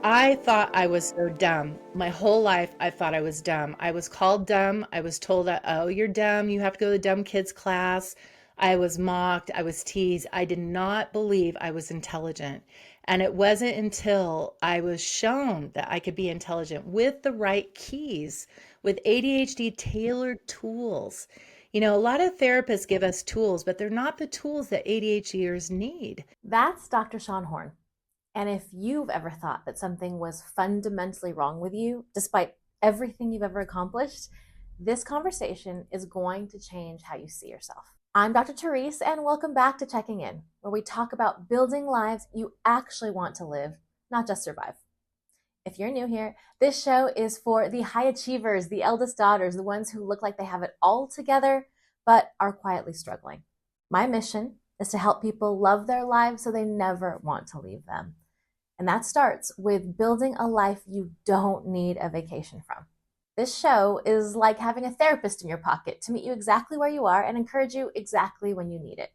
I thought I was so dumb. My whole life, I thought I was dumb. I was called dumb. I was told that, oh, you're dumb. You have to go to the dumb kids class. I was mocked. I was teased. I did not believe I was intelligent. And it wasn't until I was shown that I could be intelligent with the right keys, with ADHD-tailored tools. A lot of therapists give us tools, but they're not the tools that ADHDers need. That's Dr. Shawn Horn. And if you've ever thought that something was fundamentally wrong with you, despite everything you've ever accomplished, this conversation is going to change how you see yourself. I'm Dr. Therese, and welcome back to Checking In, where we talk about building lives you actually want to live, not just survive. If you're new here, this show is for the high achievers, the eldest daughters, the ones who look like they have it all together, but are quietly struggling. My mission is to help people love their lives so they never want to leave them. And that starts with building a life you don't need a vacation from. This show is like having a therapist in your pocket to meet you exactly where you are and encourage you exactly when you need it.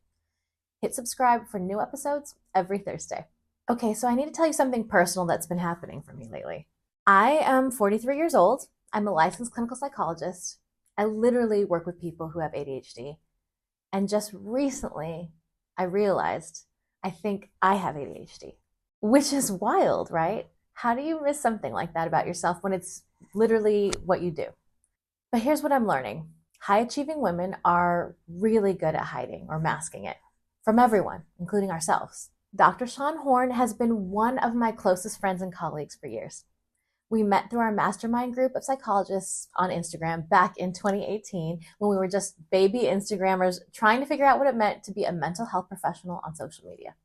Hit subscribe for new episodes every Thursday. Okay, so I need to tell you something personal that's been happening for me lately. I am 43 years old. I'm a licensed clinical psychologist. I literally work with people who have ADHD. And just recently, I realized I think I have ADHD. Which is wild, right? How do you miss something like that about yourself when it's literally what you do? But here's what I'm learning. High achieving women are really good at hiding or masking it from everyone, including ourselves. Dr. Shawn Horn has been one of my closest friends and colleagues for years. We met through our mastermind group of psychologists on Instagram back in 2018 when we were just baby Instagrammers trying to figure out what it meant to be a mental health professional on social media.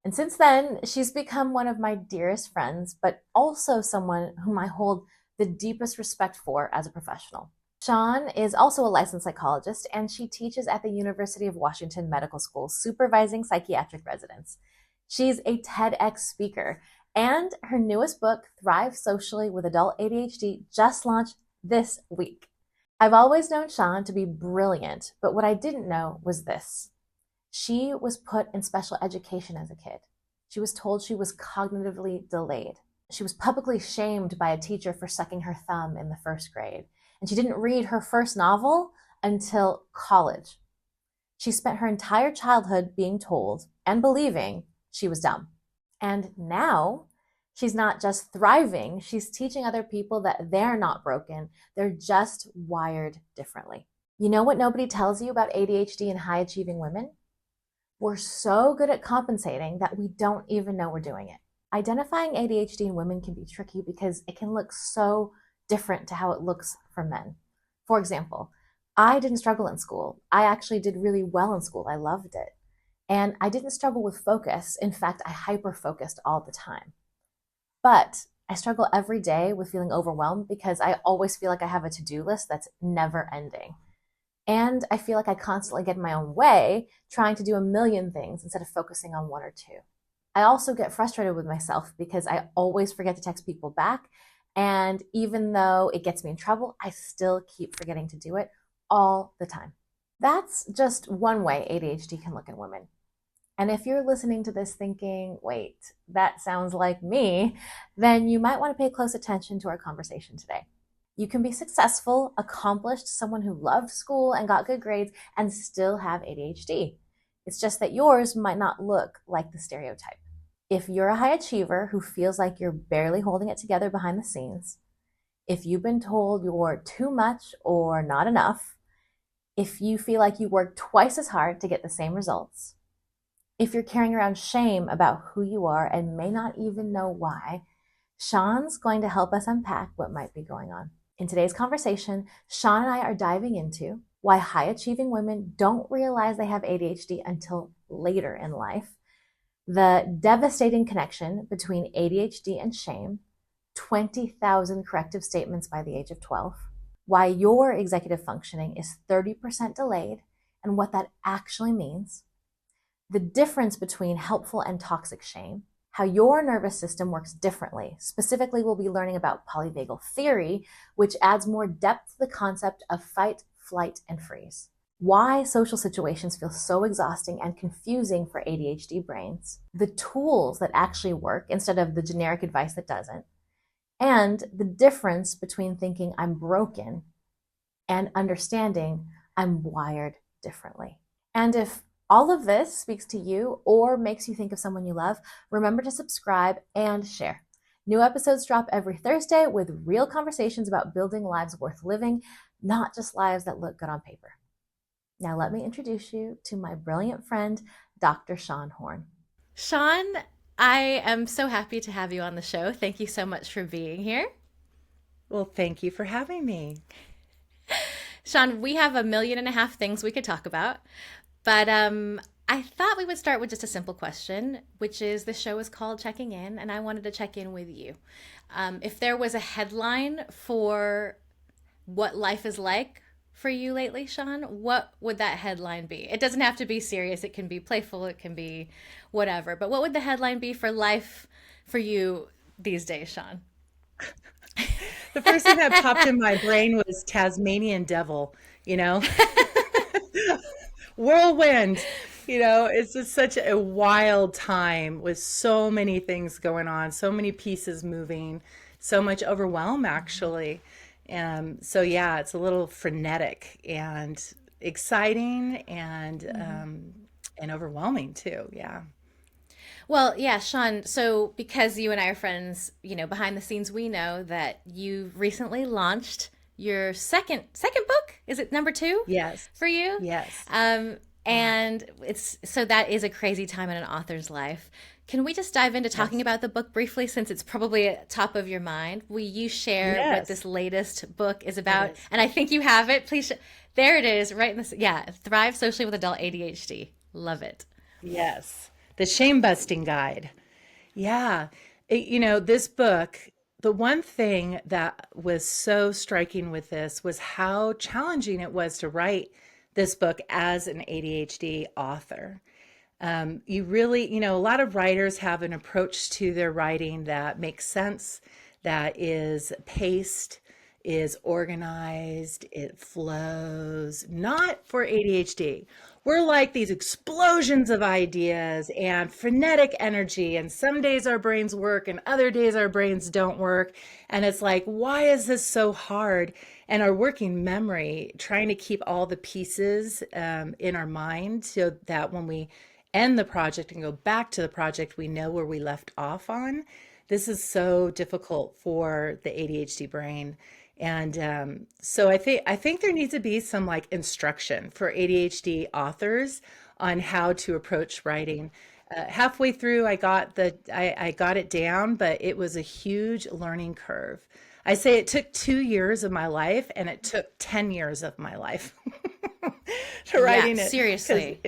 And since then, she's become one of my dearest friends, but also someone whom I hold the deepest respect for as a professional. Shawn is also a licensed psychologist, and she teaches at the University of Washington Medical School, supervising psychiatric residents. She's a TEDx speaker, and her newest book, Thrive Socially with Adult ADHD, just launched this week. I've always known Shawn to be brilliant, but what I didn't know was this. She was put in special education as a kid. She was told she was cognitively delayed. She was publicly shamed by a teacher for sucking her thumb in the first grade. And she didn't read her first novel until college. She spent her entire childhood being told and believing she was dumb. And now she's not just thriving, she's teaching other people that they're not broken. They're just wired differently. You know what nobody tells you about ADHD and high achieving women? We're so good at compensating that we don't even know we're doing it. Identifying ADHD in women can be tricky because it can look so different to how it looks for men. For example, I didn't struggle in school. I actually did really well in school. I loved it. And I didn't struggle with focus. In fact, I hyper-focused all the time. But I struggle every day with feeling overwhelmed because I always feel like I have a to-do list that's never ending. And I feel like I constantly get in my own way, trying to do a million things instead of focusing on one or two. I also get frustrated with myself because I always forget to text people back. And even though it gets me in trouble, I still keep forgetting to do it all the time. That's just one way ADHD can look in women. And if you're listening to this thinking, wait, that sounds like me, then you might want to pay close attention to our conversation today. You can be successful, accomplished, someone who loved school and got good grades and still have ADHD. It's just that yours might not look like the stereotype. If you're a high achiever who feels like you're barely holding it together behind the scenes, if you've been told you're too much or not enough, if you feel like you work twice as hard to get the same results, if you're carrying around shame about who you are and may not even know why, Shawn's going to help us unpack what might be going on. In today's conversation, Shawn and I are diving into why high-achieving women don't realize they have ADHD until later in life, the devastating connection between ADHD and shame, 20,000 corrective statements by the age of 12, why your executive functioning is 30% delayed and what that actually means, the difference between helpful and toxic shame, how your nervous system works differently. Specifically, we'll be learning about polyvagal theory, which adds more depth to the concept of fight, flight, and freeze. Why social situations feel so exhausting and confusing for ADHD brains, the tools that actually work instead of the generic advice that doesn't, and the difference between thinking I'm broken and understanding I'm wired differently. And if all of this speaks to you or makes you think of someone you love, remember to subscribe and share. New episodes drop every Thursday with real conversations about building lives worth living, not just lives that look good on paper. Now, let me introduce you to my brilliant friend, Dr. Shawn Horn. Shawn, I am so happy to have you on the show. Thank you so much for being here. Well, thank you for having me. Shawn, we have 1.5 million things we could talk about, but I thought we would start with just a simple question, which is the show is called Checking In, and I wanted to check in with you. If there was a headline for what life is like for you lately, Shawn, what would that headline be? It doesn't have to be serious, it can be playful, it can be whatever, but what would the headline be for life for you these days, Shawn? The first thing that popped in my brain was Tasmanian devil, you know, whirlwind. It's just such a wild time with so many things going on, so many pieces moving, so much overwhelm actually. So yeah, it's a little frenetic and exciting and overwhelming too. Yeah. Well, yeah, Shawn. So, because you and I are friends, behind the scenes, we know that you recently launched your second book. Is it number two Yes. for you? Yes. Yeah. And it's so that is a crazy time in an author's life. Can we just dive into talking Yes. about the book briefly, since it's probably at top of your mind? Will you share what this Yes. latest book is It about? is. And I think you have it. Please, there it is, right in this. Yeah, Thrive Socially with Adult ADHD. Love it. Yes. The shame busting guide. Yeah. This book, the one thing that was so striking with this was how challenging it was to write this book as an ADHD author. You really, a lot of writers have an approach to their writing that makes sense, that is paced, is organized, it flows, not for ADHD. We're like these explosions of ideas and frenetic energy, and some days our brains work and other days our brains don't work. And it's like, why is this so hard? And our working memory, trying to keep all the pieces in our mind so that when we end the project and go back to the project, we know where we left off on. This is so difficult for the ADHD brain. And so I think there needs to be some like instruction for ADHD authors on how to approach writing. Halfway through, I got it down, but it was a huge learning curve. I say it took 2 years of my life, and it took 10 years of my life to Yeah, writing it because seriously.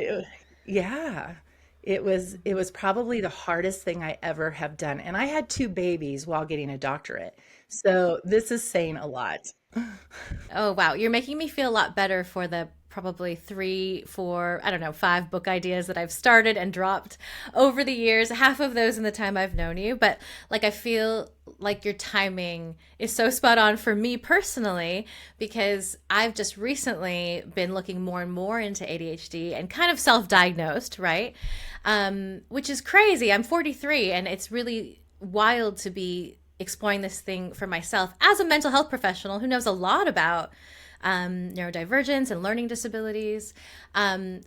yeah, it was probably the hardest thing I ever have done, and I had two babies while getting a doctorate, so this is saying a lot. Oh, wow. You're making me feel a lot better for the probably three, four, I don't know, five book ideas that I've started and dropped over the years, half of those in the time I've known you. But like, I feel like your timing is so spot on for me personally, because I've just recently been looking more and more into ADHD and kind of self diagnosed, right? Which is crazy. I'm 43, and it's really wild to be exploring this thing for myself as a mental health professional who knows a lot about neurodivergence and learning disabilities.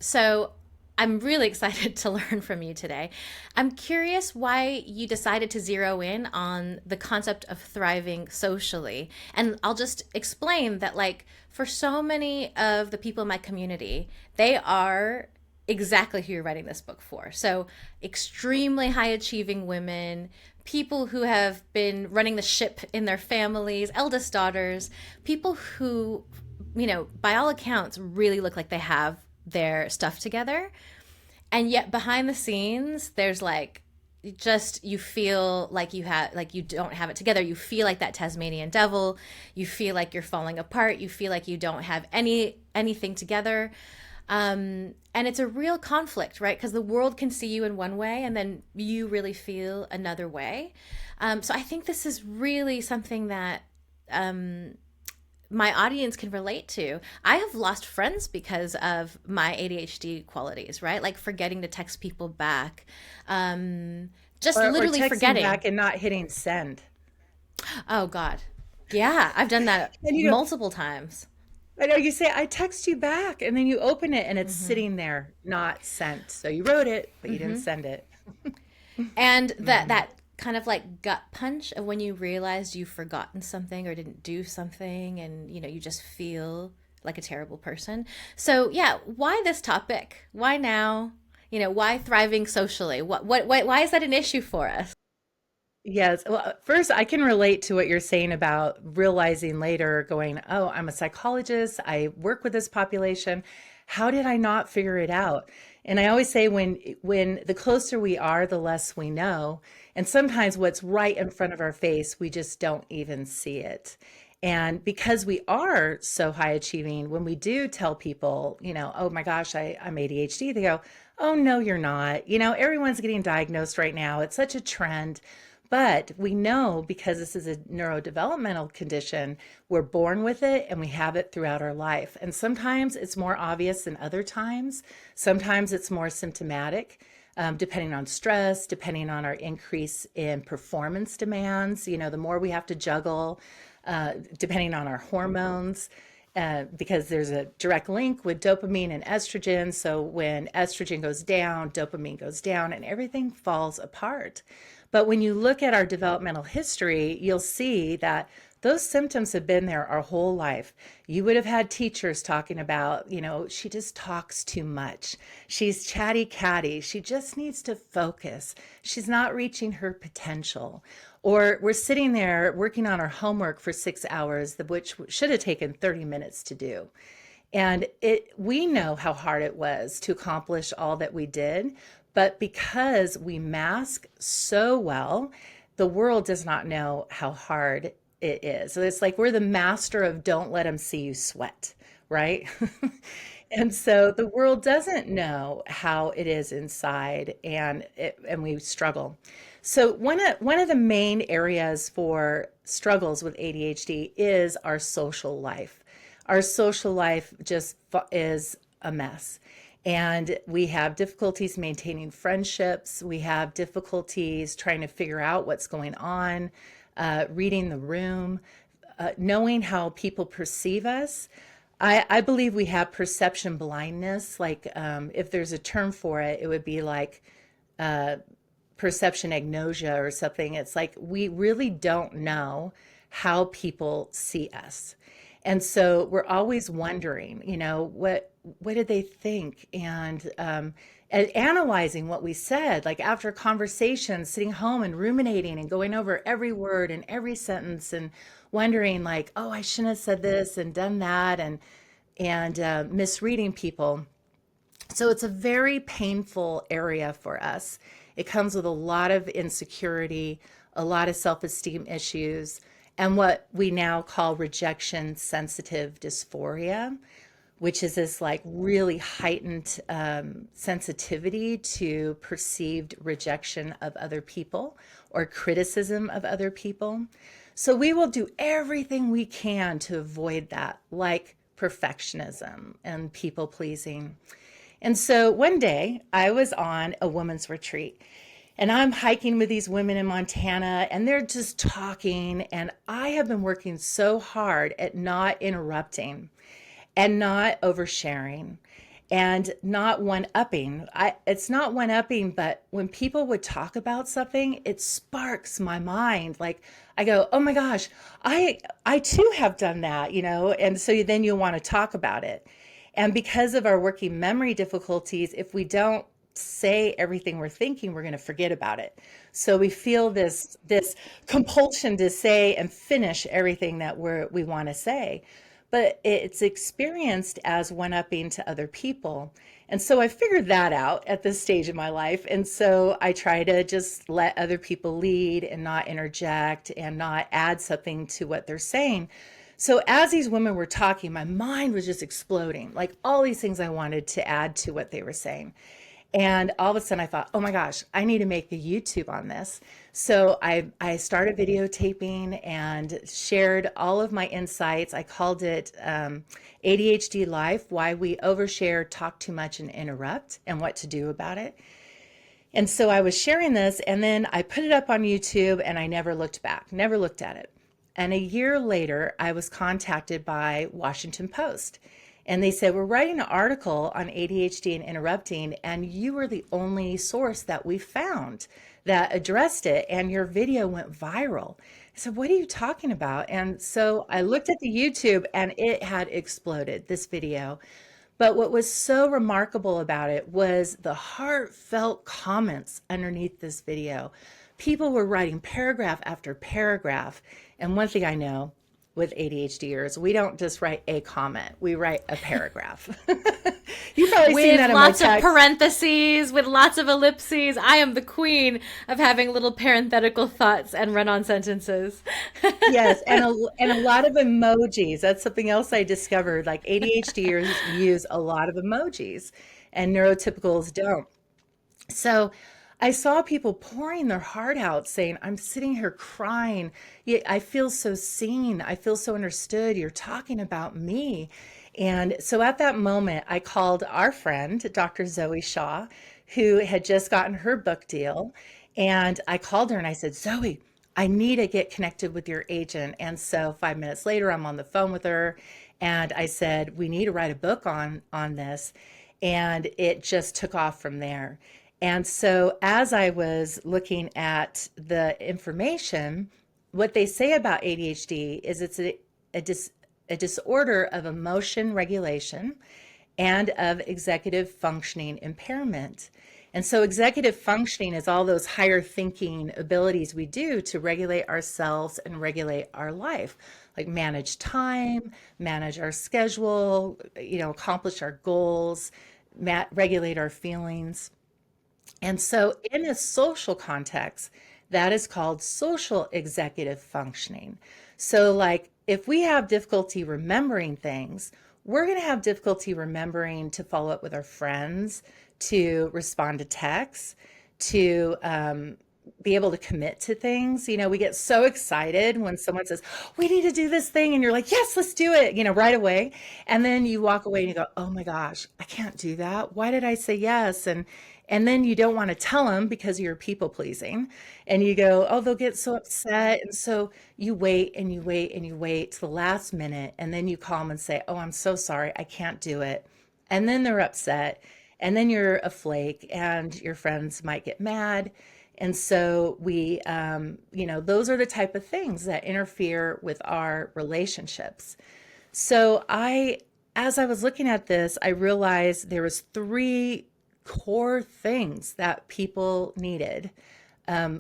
So I'm really excited to learn from you today. I'm curious why you decided to zero in on the concept of thriving socially. And I'll just explain that, like, for so many of the people in my community, they are exactly who you're writing this book for. So, extremely high achieving women, people who have been running the ship in their families, eldest daughters, people who, by all accounts, really look like they have their stuff together. And yet behind the scenes, there's like, just you feel like you don't have it together. You feel like that Tasmanian devil. You feel like you're falling apart. You feel like you don't have anything together. And it's a real conflict, right? Because the world can see you in one way, and then you really feel another way. So I think this is really something that my audience can relate to. I have lost friends because of my ADHD qualities, right? Like forgetting to text people back, just Or literally texting forgetting. back and not hitting send. Oh God. Yeah, I've done that And multiple times. I know you say, I text you back, and then you open it and it's Hmm. sitting there, not sent. So you wrote it, but you didn't Hmm. send it. And that Hmm. that kind of like gut punch of when you realized you've forgotten something or didn't do something, and you just feel like a terrible person. So yeah, why this topic? Why now? Why thriving socially? Why is that an issue for us? Yes. Well, first, I can relate to what you're saying about realizing later, going, oh, I'm a psychologist. I work with this population. How did I not figure it out? And I always say when the closer we are, the less we know. And sometimes what's right in front of our face, we just don't even see it. And because we are so high achieving, when we do tell people, oh my gosh, I'm ADHD, they go, oh no, you're not. Everyone's getting diagnosed right now. It's such a trend. But we know because this is a neurodevelopmental condition, we're born with it and we have it throughout our life. And sometimes it's more obvious than other times. Sometimes it's more symptomatic, depending on stress, depending on our increase in performance demands. The more we have to juggle, depending on our hormones. Because there's a direct link with dopamine and estrogen. So when estrogen goes down, dopamine goes down, and everything falls apart. But when you look at our developmental history, you'll see that those symptoms have been there our whole life. You would have had teachers talking about, she just talks too much. She's chatty catty. She just needs to focus. She's not reaching her potential. Or we're sitting there working on our homework for 6 hours, which should have taken 30 minutes to do. And we know how hard it was to accomplish all that we did, but because we mask so well, the world does not know how hard it is. So it's like we're the master of don't let them see you sweat, right? And so the world doesn't know how it is inside, and we struggle. So one of the main areas for struggles with ADHD is our social life. Our social life just is a mess. And we have difficulties maintaining friendships. We have difficulties trying to figure out what's going on, reading the room, knowing how people perceive us. I believe we have perception blindness. Like, if there's a term for it, it would be like perception agnosia or something. It's like we really don't know how people see us. And so we're always wondering, what did they think? And analyzing what we said, like after conversations, sitting home and ruminating and going over every word and every sentence and wondering like, oh, I shouldn't have said this and done that, and misreading people. So it's a very painful area for us. It comes with a lot of insecurity, a lot of self esteem issues, and what we now call rejection sensitive dysphoria, which is this like really heightened sensitivity to perceived rejection of other people or criticism of other people. So we will do everything we can to avoid that, like perfectionism and people pleasing. And so one day I was on a women's retreat and I'm hiking with these women in Montana and they're just talking. And I have been working so hard at not interrupting and not oversharing and not one upping. It's not one upping, but when people would talk about something, it sparks my mind. Like I go, oh my gosh, I too have done that, and so then you'll want to talk about it. And because of our working memory difficulties, if we don't say everything we're thinking, we're going to forget about it. So we feel this compulsion to say and finish everything that we want to say, but it's experienced as one-upping to other people. And so I figured that out at this stage in my life. And so I try to just let other people lead and not interject and not add something to what they're saying. So as these women were talking, my mind was just exploding, like all these things I wanted to add to what they were saying. And all of a sudden I thought, oh my gosh, I need to make a YouTube on this. So I started videotaping and shared all of my insights. I called it ADHD Life, Why We Overshare, Talk Too Much, and Interrupt, and what to do about it. And so I was sharing this, and then I put it up on YouTube, and I never looked back, never looked at it. And a year later, I was contacted by Washington Post. And they said, we're writing an article on ADHD and interrupting, and you were the only source that we found that addressed it, and your video went viral. I said, what are you talking about? And so I looked at the YouTube, and it had exploded, this video. But what was so remarkable about it was the heartfelt comments underneath this video. People were writing paragraph after paragraph. And one thing I know with ADHDers, we don't just write a comment, we write a paragraph. You've probably seen With that in my lots of text. parentheses, with lots of ellipses. I am the queen of having little parenthetical thoughts and run on sentences. Yes, and a lot of emojis. That's something else I discovered. Like ADHDers use a lot of emojis, and neurotypicals don't. So I saw people pouring their heart out saying, I'm sitting here crying. I feel so seen. I feel so understood. You're talking about me. And so at that moment, I called our friend, Dr. Zoe Shaw, who had just gotten her book deal. And I called her and I said, Zoe, I need to get connected with your agent. And so 5 minutes later, I'm on the phone with her and I said, we need to write a book on this. And it just took off from there. And so as I was looking at the information, what they say about ADHD is it's a, dis, a disorder of emotion regulation and of executive functioning impairment. And so executive functioning is all those higher thinking abilities we do to regulate ourselves and regulate our life, like manage time, manage our schedule, accomplish our goals, regulate our feelings. And so in a social context, that is called social executive functioning. So like if we have difficulty remembering things, we're going to have difficulty remembering to follow up with our friends, to respond to texts, to be able to commit to things. We get so excited when someone says, we need to do this thing. And you're like, yes, let's do it, right away. And then you walk away and you go, oh my gosh, I can't do that. Why did I say yes? And then you don't want to tell them because you're people pleasing. And you go, oh, they'll get so upset. And so you wait and you wait and you wait to the last minute. And then you call them and say, oh, I'm so sorry. I can't do it. And then they're upset. And then you're a flake and your friends might get mad. And so those are the type of things that interfere with our relationships. So as I was looking at this, I realized there was three core things that people needed.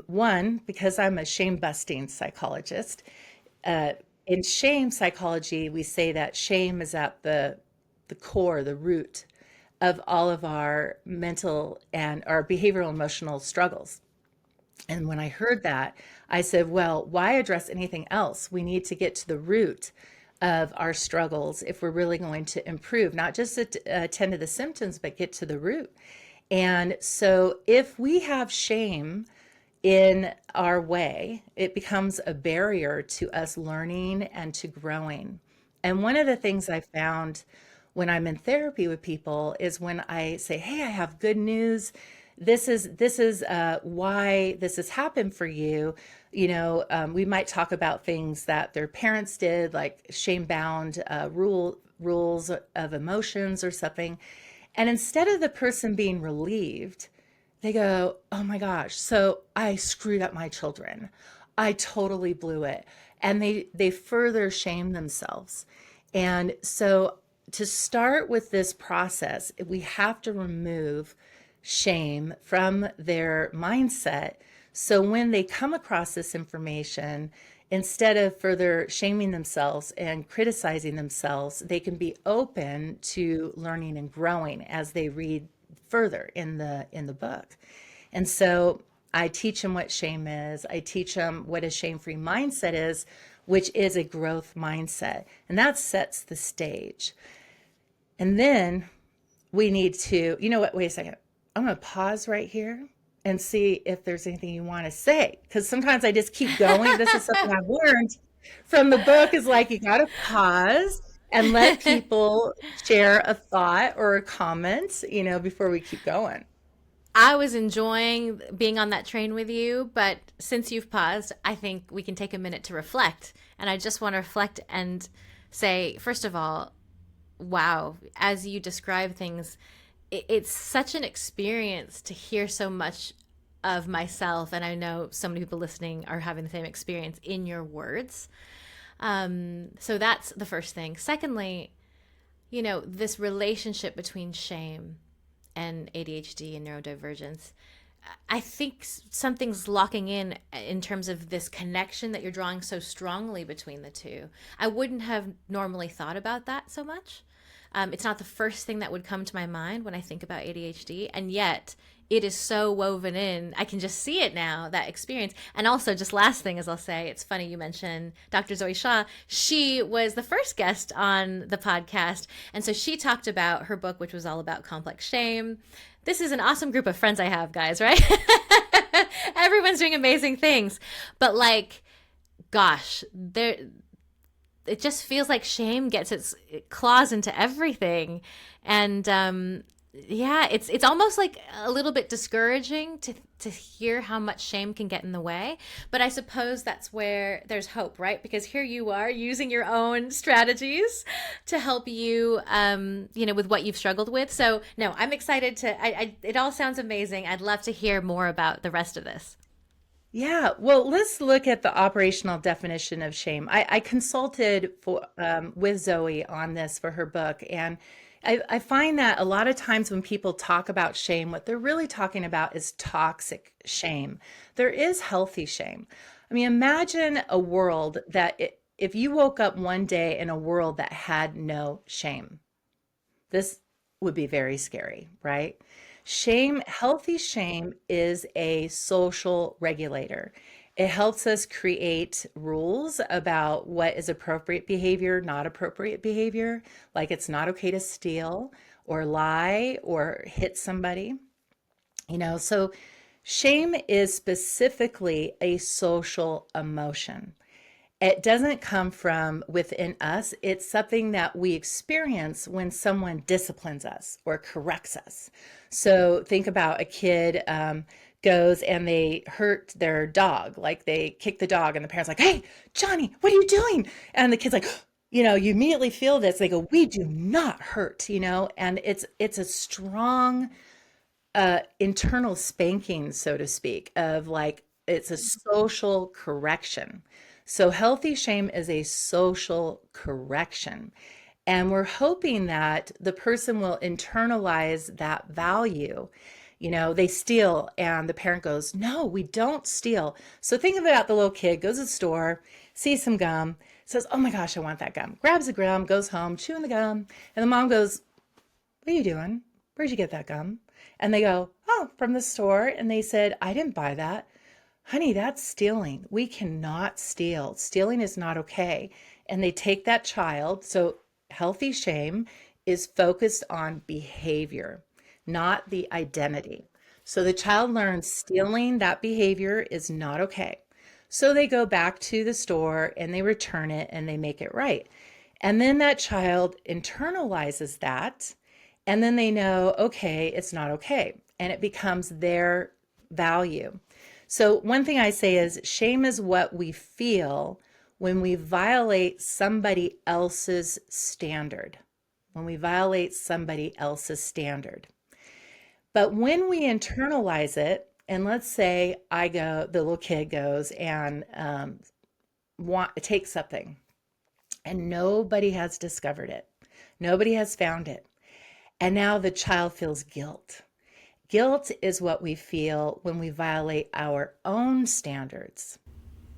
One, because I'm a shame busting psychologist, in shame psychology, we say that shame is at the core, the root of all of our mental and our behavioral emotional struggles. And when I heard that, I said, well, why address anything else? We need to get to the root of our struggles if we're really going to improve, not just attend to the symptoms, but get to the root. And so if we have shame in our way, it becomes a barrier to us learning and to growing. And one of the things I found when I'm in therapy with people is when I say, hey, I have good news. This is why this has happened for you. We might talk about things that their parents did, like shame-bound rules of emotions or something. And instead of the person being relieved, they go, oh my gosh, so I screwed up my children. I totally blew it. And they further shame themselves. And so to start with this process, we have to remove shame from their mindset. So when they come across this information, instead of further shaming themselves and criticizing themselves, they can be open to learning and growing as they read further in the book. And so I teach them what shame is. I teach them what a shame-free mindset is, which is a growth mindset. And that sets the stage. And then we need to, wait a second. I'm going to pause right here and see if there's anything you want to say. Because sometimes I just keep going. This is something I've learned from the book is like you got to pause and let people share a thought or a comment, before we keep going. I was enjoying being on that train with you, but since you've paused, I think we can take a minute to reflect. And I just want to reflect and say, first of all, wow, as you describe things, it's such an experience to hear so much of myself. And I know so many people listening are having the same experience in your words. So that's the first thing. Secondly, this relationship between shame and ADHD and neurodivergence, I think something's locking in terms of this connection that you're drawing so strongly between the two. I wouldn't have normally thought about that so much. It's not the first thing that would come to my mind when I think about ADHD, and yet it is so woven in. I can just see it now, that experience. And also, just last thing is I'll say, it's funny you mentioned Dr. Zoe Shaw. She was the first guest on the podcast. And so she talked about her book, which was all about complex shame. This is an awesome group of friends I have, guys, right? Everyone's doing amazing things. But like, gosh, it just feels like shame gets its claws into everything. And yeah, it's almost like a little bit discouraging to hear how much shame can get in the way. But I suppose that's where there's hope, right? Because here you are using your own strategies to help you, with what you've struggled with. So no, I'm excited it all sounds amazing. I'd love to hear more about the rest of this. Yeah, well, let's look at the operational definition of shame. I consulted with Zoe on this for her book, and I find that a lot of times when people talk about shame, what they're really talking about is toxic shame. There is healthy shame. I mean, imagine a world if you woke up one day in a world that had no shame. This would be very scary, right? Healthy shame is a social regulator. It helps us create rules about what is appropriate behavior, not appropriate behavior. Like it's not okay to steal or lie or hit somebody. So shame is specifically a social emotion. It doesn't come from within us. It's something that we experience when someone disciplines us or corrects us. So think about a kid goes and they hurt their dog, like they kick the dog, and the parent's like, "Hey, Johnny, what are you doing?" And the kid's like, you immediately feel this. They go, "We do not hurt," and it's a strong internal spanking, so to speak, of like it's a social correction. So healthy shame is a social correction. And we're hoping that the person will internalize that value. They steal and the parent goes, "No, we don't steal." So think about the little kid goes to the store, sees some gum, says, "Oh my gosh, I want that gum." Grabs the gum, goes home, chewing the gum. And the mom goes, "What are you doing? Where'd you get that gum?" And they go, "Oh, from the store." And they said, "I didn't buy that." "Honey, that's stealing. We cannot steal. Stealing is not okay." And they take that child. So healthy shame is focused on behavior, not the identity. So the child learns stealing, that behavior is not okay. So they go back to the store and they return it and they make it right. And then that child internalizes that. And then they know, okay, it's not okay. And it becomes their value. So one thing I say is shame is what we feel when we violate somebody else's standard. When we violate somebody else's standard. But when we internalize it, and let's say the little kid goes and takes something, and nobody has discovered it. Nobody has found it. And now the child feels guilt. Guilt is what we feel when we violate our own standards.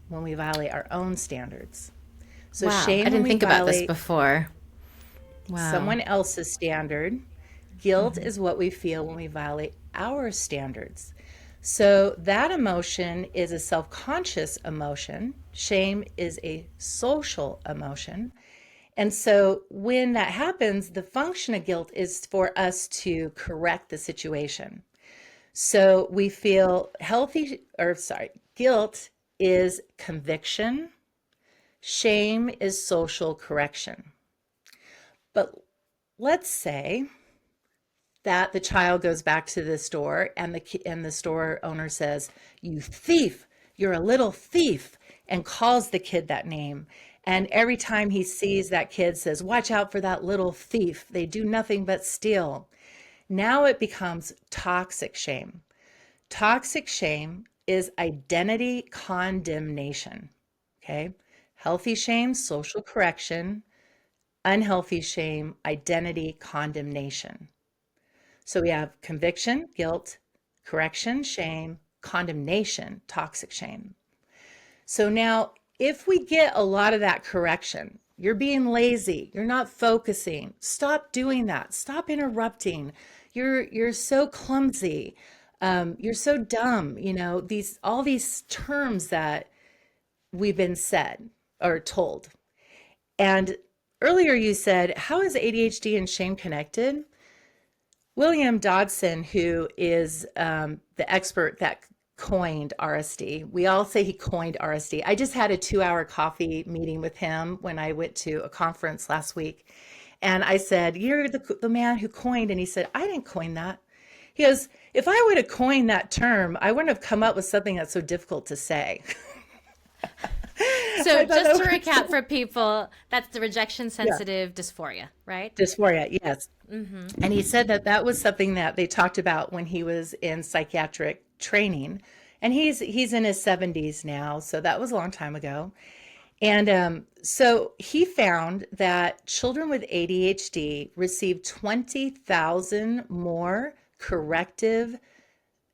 When we violate our own standards. So Wow, shame I when didn't we think about this violate before. Wow. someone else's standard. Guilt is what we feel when we violate our standards. So that emotion is a self-conscious emotion. Shame is a social emotion. And so when that happens, the function of guilt is for us to correct the situation. So we feel guilt is conviction. Shame is social correction. But let's say that the child goes back to the store and the store owner says, "You thief, you're a little thief," and calls the kid that name. And every time he sees that kid says, "Watch out for that little thief. They do nothing but steal." Now it becomes toxic shame. Toxic shame is identity condemnation. Okay? Healthy shame, social correction. Unhealthy shame, identity condemnation. So we have conviction, guilt, correction, shame, condemnation, toxic shame. So now, if we get a lot of that correction, you're being lazy, you're not focusing, stop doing that, stop interrupting. You're so clumsy. You're so dumb. These all these terms that we've been said or told. And earlier you said, how is ADHD and shame connected? William Dodson, who is the expert that coined RSD, we all say he coined RSD. I just had a 2-hour coffee meeting with him when I went to a conference last week. And I said, "You're the man who coined." And he said, "I didn't coin that." He goes, "If I would have coined that term, I wouldn't have come up with something that's so difficult to say." So I thought just that to was, recap for people, that's the rejection yeah, sensitive dysphoria, right? dysphoria, yes. And he said that that was something that they talked about when he was in psychiatric training. And he's in his 70s now, so that was a long time ago. And so he found that children with ADHD receive 20,000 more corrective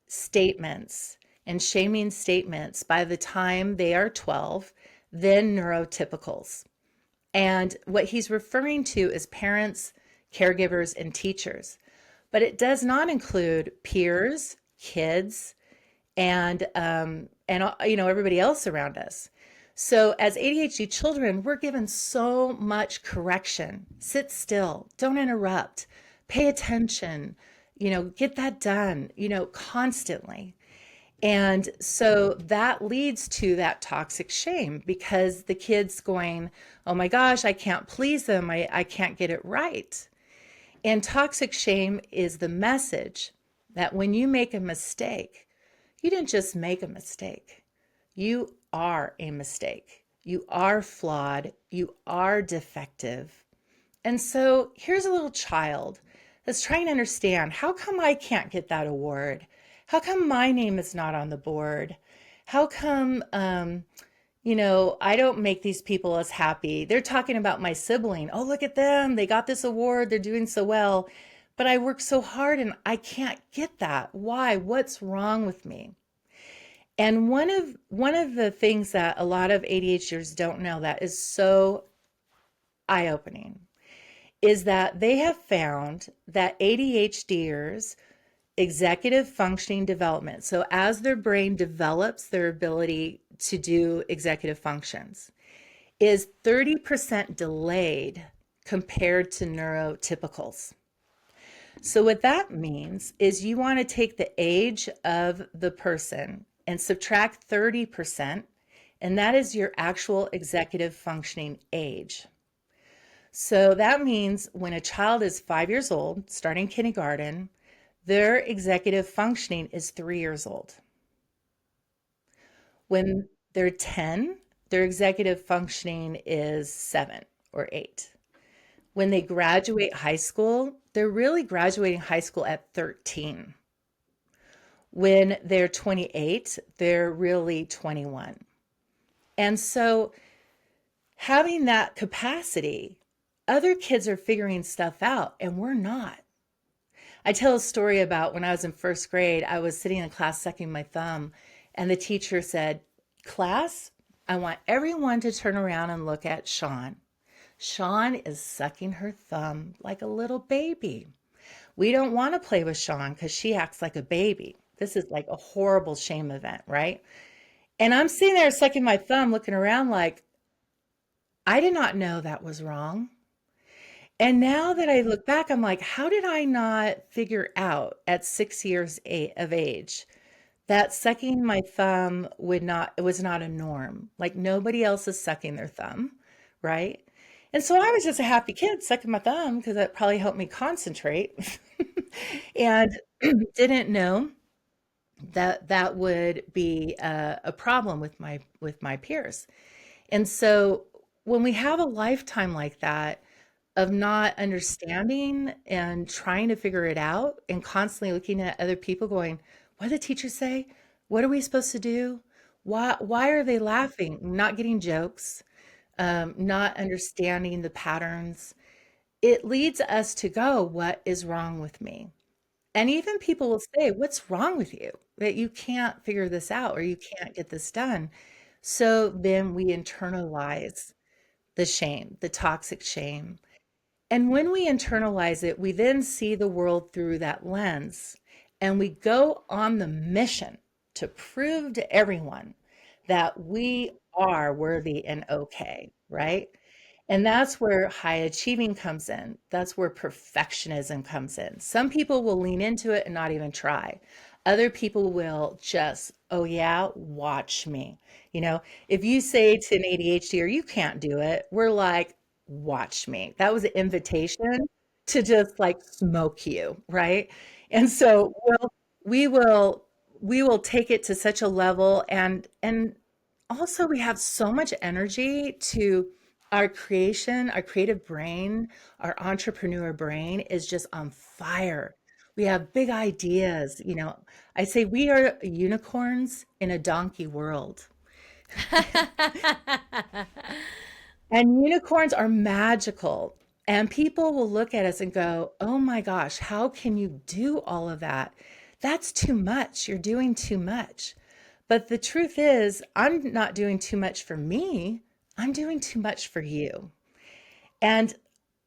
statements and shaming statements by the time they are 12 than neurotypicals. And what he's referring to is parents, caregivers, and teachers. But it does not include peers, kids, and everybody else around us. So as ADHD children, we're given so much correction. Sit still, don't interrupt, pay attention, get that done, constantly. And so that leads to that toxic shame because the kid's going, "Oh my gosh, I can't please them. I can't get it right." And toxic shame is the message that when you make a mistake, you didn't just make a mistake. You are a mistake. You are flawed. You are defective. And so here's a little child that's trying to understand, how come I can't get that award? How come my name is not on the board? How come, I don't make these people as happy? They're talking about my sibling. "Oh, look at them. They got this award. They're doing so well. But I work so hard and I can't get that. Why? What's wrong with me?" And one of the things that a lot of ADHDers don't know that is so eye-opening is that they have found that ADHDers executive functioning development. So as their brain develops their ability to do executive functions, is 30% delayed compared to neurotypicals. So what that means is you want to take the age of the person and subtract 30%, and that is your actual executive functioning age. So that means when a child is 5 years old, starting kindergarten, their executive functioning is 3 years old. When they're 10, their executive functioning is 7 or 8. When they graduate high school, they're really graduating high school at 13. When they're 28, they're really 21. And so having that capacity, other kids are figuring stuff out and we're not. I tell a story about when I was in first grade, I was sitting in class sucking my thumb, and the teacher said, "Class, I want everyone to turn around and look at Shawn. Shawn is sucking her thumb like a little baby. We don't want to play with Shawn because she acts like a baby." This is like a horrible shame event, right? And I'm sitting there sucking my thumb, looking around like, I did not know that was wrong. And now that I look back, I'm like, how did I not figure out at 6 years of age that sucking my thumb it was not a norm. Like nobody else is sucking their thumb, right? And so I was just a happy kid sucking my thumb because that probably helped me concentrate. and didn't know that that would be a problem with my peers. And so when we have a lifetime like that of not understanding and trying to figure it out and constantly looking at other people going, what did the teacher say? What are we supposed to do? Why are they laughing? Not getting jokes, not understanding the patterns. It leads us to go, what is wrong with me? And even people will say, what's wrong with you that you can't figure this out or you can't get this done? So then we internalize the shame, the toxic shame. And when we internalize it, we then see the world through that lens and we go on the mission to prove to everyone that we are worthy and okay, right? And that's where high achieving comes in. That's where perfectionism comes in. Some people will lean into it and not even try. Other people will just, oh yeah, watch me. You know, if you say to an ADHD or you can't do it, we're like, watch me. That was an invitation to just like smoke you, right? And so we will we will take it to such a level, and also we have so much energy to our creation, our creative brain, our entrepreneur brain is just on fire. We have big ideas, you know. I say we are unicorns in a donkey world. And unicorns are magical. And people will look at us and go, oh my gosh, how can you do all of that? That's too much. You're doing too much. But the truth is, I'm not doing too much for me. I'm doing too much for you. And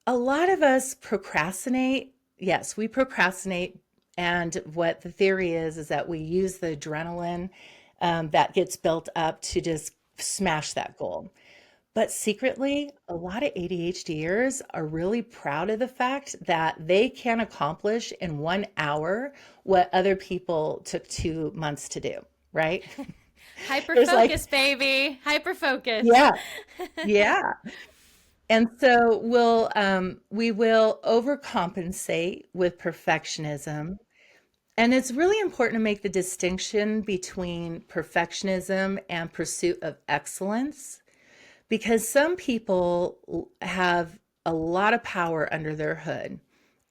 a lot of us procrastinate. Yes, we procrastinate. And what the theory is that we use the adrenaline that gets built up to just smash that goal. But secretly, a lot of ADHDers are really proud of the fact that they can accomplish in 1 hour what other people took 2 months to do, right? Hyper There's like, focus, baby. Hyper focus. yeah, yeah. And so we will overcompensate with perfectionism. And it's really important to make the distinction between perfectionism and pursuit of excellence because some people have a lot of power under their hood.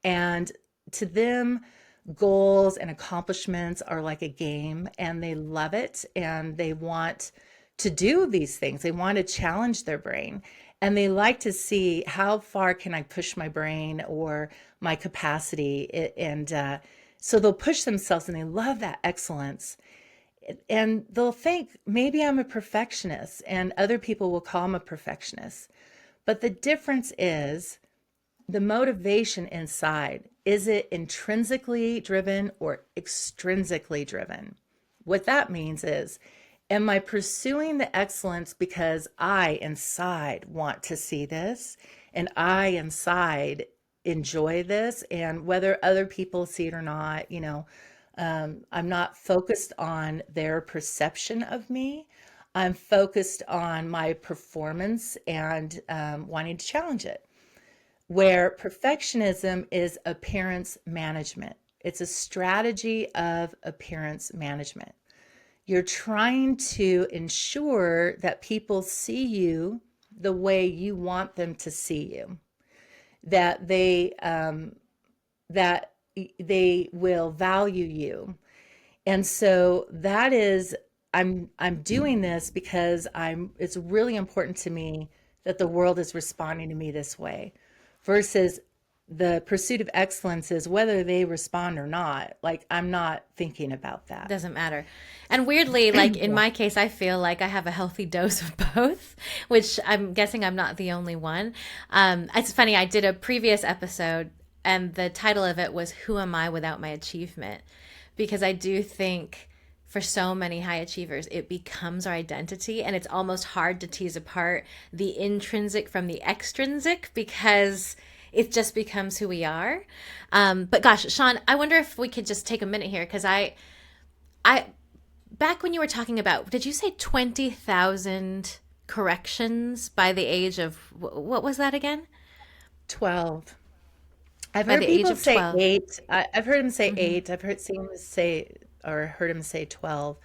And to them, goals and accomplishments are like a game and they love it and they want to do these things. They want to challenge their brain and they like to see how far can I push my brain or my capacity. And so they'll push themselves and they love that excellence. And they'll think maybe I'm a perfectionist and other people will call them a perfectionist. But the difference is the motivation inside. Is it intrinsically driven or extrinsically driven? What that means is, am I pursuing the excellence because I inside want to see this and I inside enjoy this, and whether other people see it or not, I'm not focused on their perception of me. I'm focused on my performance and wanting to challenge it. Where perfectionism is appearance management, it's a strategy of appearance management. You're trying to ensure that people see you the way you want them to see you, that that they will value you. And so that is, I'm doing this because it's really important to me that the world is responding to me this way versus the pursuit of excellence is whether they respond or not. Like I'm not thinking about that. Doesn't matter. And weirdly, like in Yeah. my case, I feel like I have a healthy dose of both, which I'm guessing I'm not the only one. It's funny, I did a previous episode and the title of it was Who Am I Without My Achievement? Because I do think for so many high achievers, it becomes our identity and it's almost hard to tease apart the intrinsic from the extrinsic because it just becomes who we are. But gosh, Shawn, I wonder if we could just take a minute here because I, back when you were talking about, did you say 20,000 corrections by the age of what was that again? 12. I've by heard the age people of say 12. 8. I've heard him say Hmm. 8. I've heard seen him say or heard him say 12.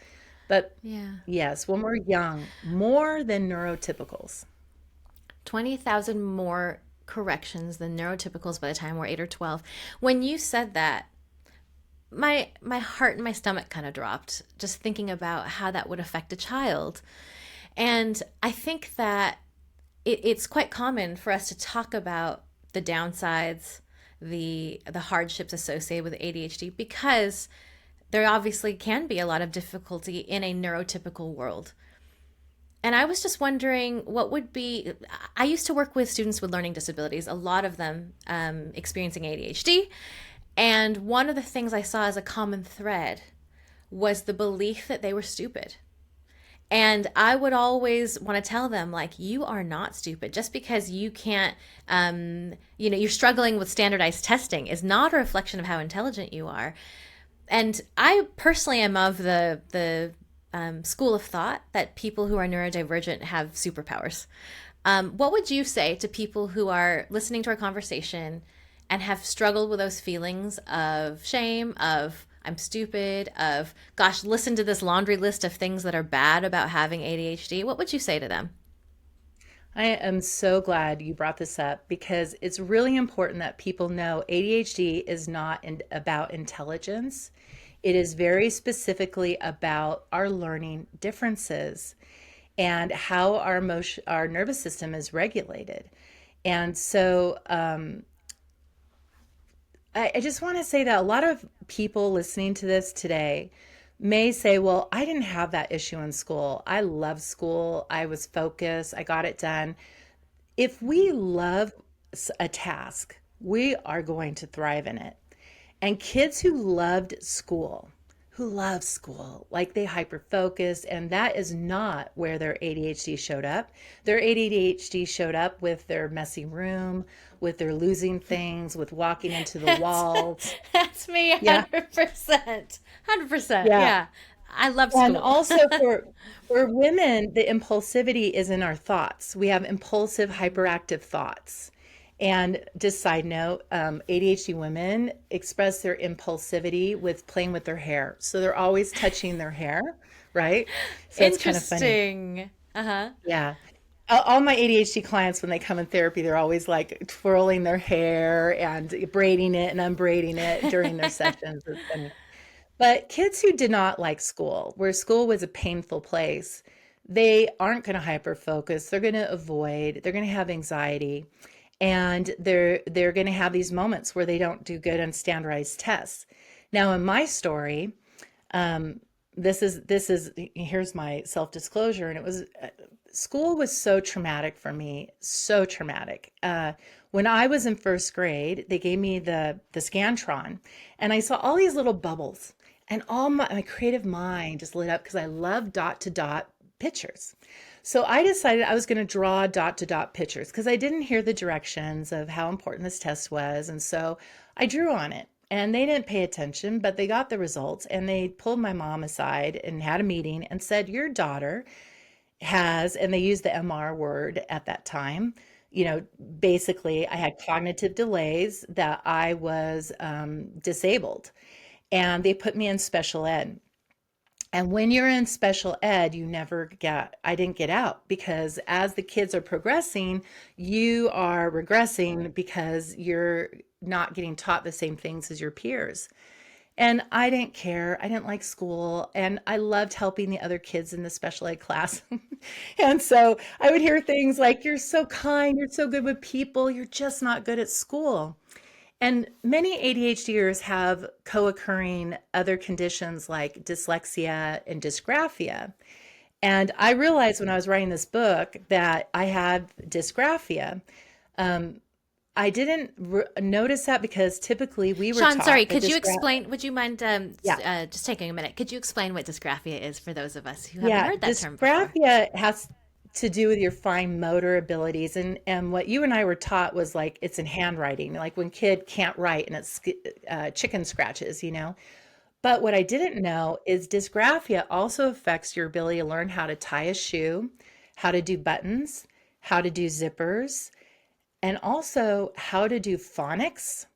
But Yeah. yes, when we're young, more than neurotypicals. 20,000 more corrections than neurotypicals by the time we're 8 or 12. When you said that, my heart and my stomach kind of dropped just thinking about how that would affect a child. And I think that it's quite common for us to talk about the downsides, the hardships associated with ADHD, because there obviously can be a lot of difficulty in a neurotypical world. And I was just wondering what would be. I used to work with students with learning disabilities, a lot of them experiencing ADHD. And one of the things I saw as a common thread was the belief that they were stupid. And I would always want to tell them, like, you are not stupid. Just because you can't, you're struggling with standardized testing is not a reflection of how intelligent you are. And I personally am of the school of thought that people who are neurodivergent have superpowers. What would you say to people who are listening to our conversation and have struggled with those feelings of shame, of I'm stupid, of gosh, listen to this laundry list of things that are bad about having ADHD? What would you say to them? I am so glad you brought this up because it's really important that people know ADHD is not about intelligence. It is very specifically about our learning differences and how our nervous system is regulated. And so I just want to say that a lot of people listening to this today may say, well, I didn't have that issue in school. I love school. I was focused. I got it done. If we love a task, we are going to thrive in it. And kids who love school, like they hyper focus, and that is not where their ADHD showed up. Their ADHD showed up with their messy room, with their losing things, with walking into the That's walls. that's me Yeah, 100%. 100%. yeah. Yeah. I love And school. also for women, the impulsivity is in our thoughts. We have impulsive, hyperactive thoughts. And just side note, ADHD women express their impulsivity with playing with their hair. So they're always touching their hair, right? So it's kind of funny. Interesting. Uh-huh. Yeah. All my ADHD clients, when they come in therapy, they're always like twirling their hair and braiding it and unbraiding it during their sessions. It's funny. But kids who did not like school, where school was a painful place, they aren't going to hyper focus. They're going to avoid. They're going to have anxiety, and they're going to have these moments where they don't do good on standardized tests. Now, in my story, um, this is here's my self disclosure, and it was school was so traumatic for me, so traumatic. When I was in first grade, they gave me the Scantron, and I saw all these little bubbles, and all my creative mind just lit up because I love dot to dot pictures. So I decided I was going to draw dot to dot pictures because I didn't hear the directions of how important this test was, and so I drew on it. And they didn't pay attention, but they got the results and they pulled my mom aside and had a meeting and said, your daughter has, and they used the MR word at that time. You know, basically, I had cognitive delays that I was disabled, and they put me in special ed. And when you're in special ed, I didn't get out because as the kids are progressing, you are regressing because you're not getting taught the same things as your peers. And I didn't care. I didn't like school. And I loved helping the other kids in the special ed class. And so I would hear things like, you're so kind, you're so good with people, you're just not good at school. And many ADHDers have co occurring other conditions like dyslexia and dysgraphia. And I realized when I was writing this book that I had dysgraphia. Um, I didn't notice that because typically we were Sean, sorry, taught that could you dysgraphia. explain? Would you mind Yeah. just taking a minute? Could you explain what dysgraphia is for those of us who haven't Yeah, heard that term before? dysgraphia has to do with your fine motor abilities, and what you and I were taught was like it's in handwriting, like when kid can't write and it's chicken scratches, you know. But what I didn't know is dysgraphia also affects your ability to learn how to tie a shoe, how to do buttons, how to do zippers, and also how to do phonics.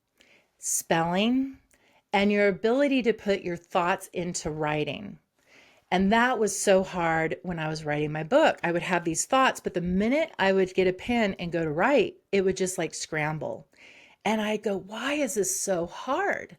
spelling, and your ability to put your thoughts into writing. And that was so hard when I was writing my book. I would have these thoughts, but the minute I would get a pen and go to write, it would just like scramble. And I go, why is this so hard?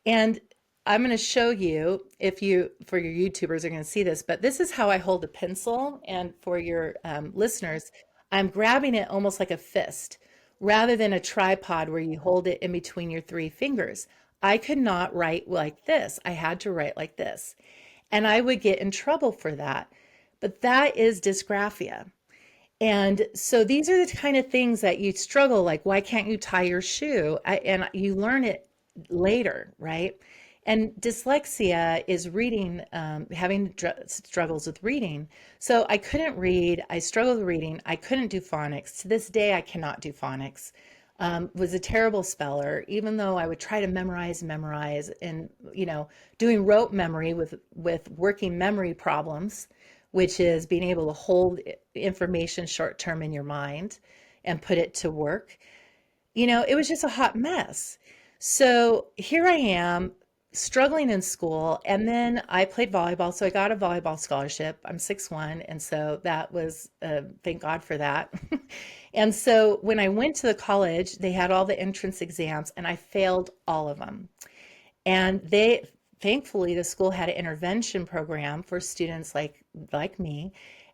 And I'm going to show you, if you, for your YouTubers are going to see this, but this is how I hold a pencil. And for your listeners, I'm grabbing it almost like a fist rather than a tripod where you hold it in between your three fingers. I could not write like this. I had to write like this. And I would get in trouble for that. But that is dysgraphia. And so these are the kind of things that you struggle, like, why can't you tie your shoe? And you learn it later, right? And dyslexia is reading, having struggles with reading. So I couldn't read. I struggled with reading. I couldn't do phonics. To this day, I cannot do phonics. Was a terrible speller, even though I would try to memorize, and doing rote memory with working memory problems, which is being able to hold information short term in your mind and put it to work. It was just a hot mess. So here I am struggling in school, and then I played volleyball, so I got a volleyball scholarship. I'm 6'1", and so that was thank God for that. And so when I went to the college, they had all the entrance exams, and I failed all of them. And thankfully, the school had an intervention program for students like me.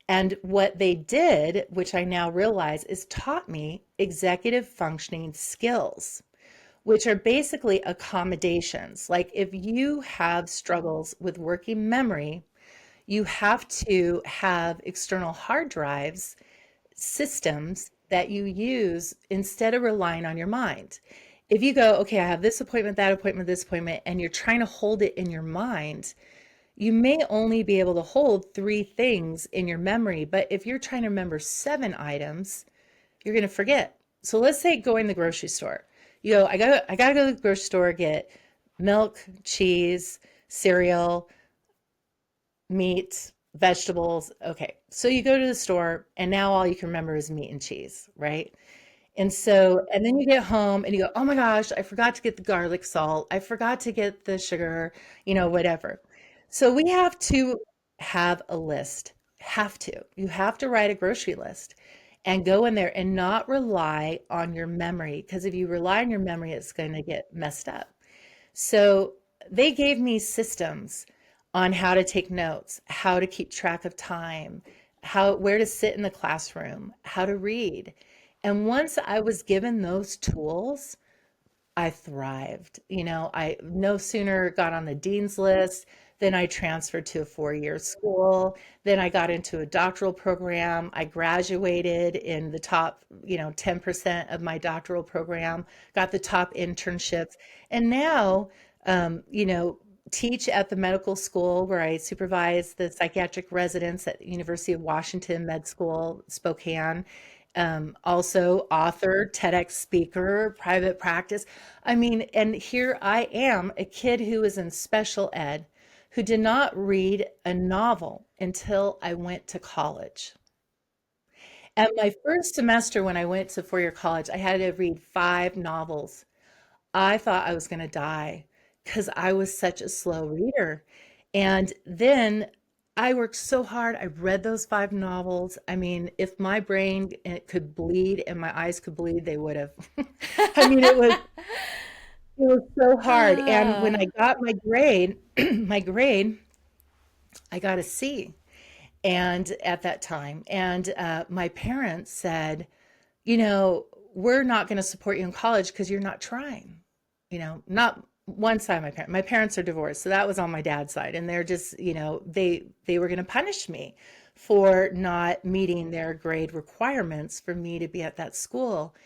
And what they did, which I now realize, is taught me executive functioning skills, which are basically accommodations. Like, if you have struggles with working memory, you have to have external hard drives, systems that you use instead of relying on your mind. If you go, okay, I have this appointment, that appointment, this appointment, and you're trying to hold it in your mind, you may only be able to hold three things in your memory. But if you're trying to remember 7 items, you're going to forget. So let's say going to the grocery store. You go, I gotta go to the grocery store, get milk, cheese, cereal, meat, vegetables. Okay. So you go to the store, and now all you can remember is meat and cheese, right? And then you get home and you go, oh my gosh, I forgot to get the garlic salt. I forgot to get the sugar, whatever. So we have to have a list. Have to. You have to write a grocery list and go in there and not rely on your memory. Because if you rely on your memory, it's going to get messed up. So they gave me systems on how to take notes, how to keep track of time, where to sit in the classroom, how to read. And once I was given those tools, I thrived. I no sooner got on the dean's list than I transferred to a 4-year school. Then I got into a doctoral program. I graduated in the top, 10% of my doctoral program, got the top internships. And now, teach at the medical school where I supervise the psychiatric residents at the University of Washington Med School, Spokane. Also author, TEDx speaker, private practice. I mean, and here I am, a kid who was in special ed, who did not read a novel until I went to college. At my first semester, when I went to 4-year college, I had to read 5 novels. I thought I was going to die because I was such a slow reader. And then I worked so hard. I read those 5 novels. I mean, if my brain could bleed and my eyes could bleed, they would have. I mean, it was so hard. And when I Ah. got my grade, my grade, I got a C. And at that time, and my parents said, you know, we're not going to support you in college because you're not trying. Not one side of my parents are divorced, so that was on my dad's side, and they're just, they were going to punish me for not meeting their grade requirements for me to be at that school.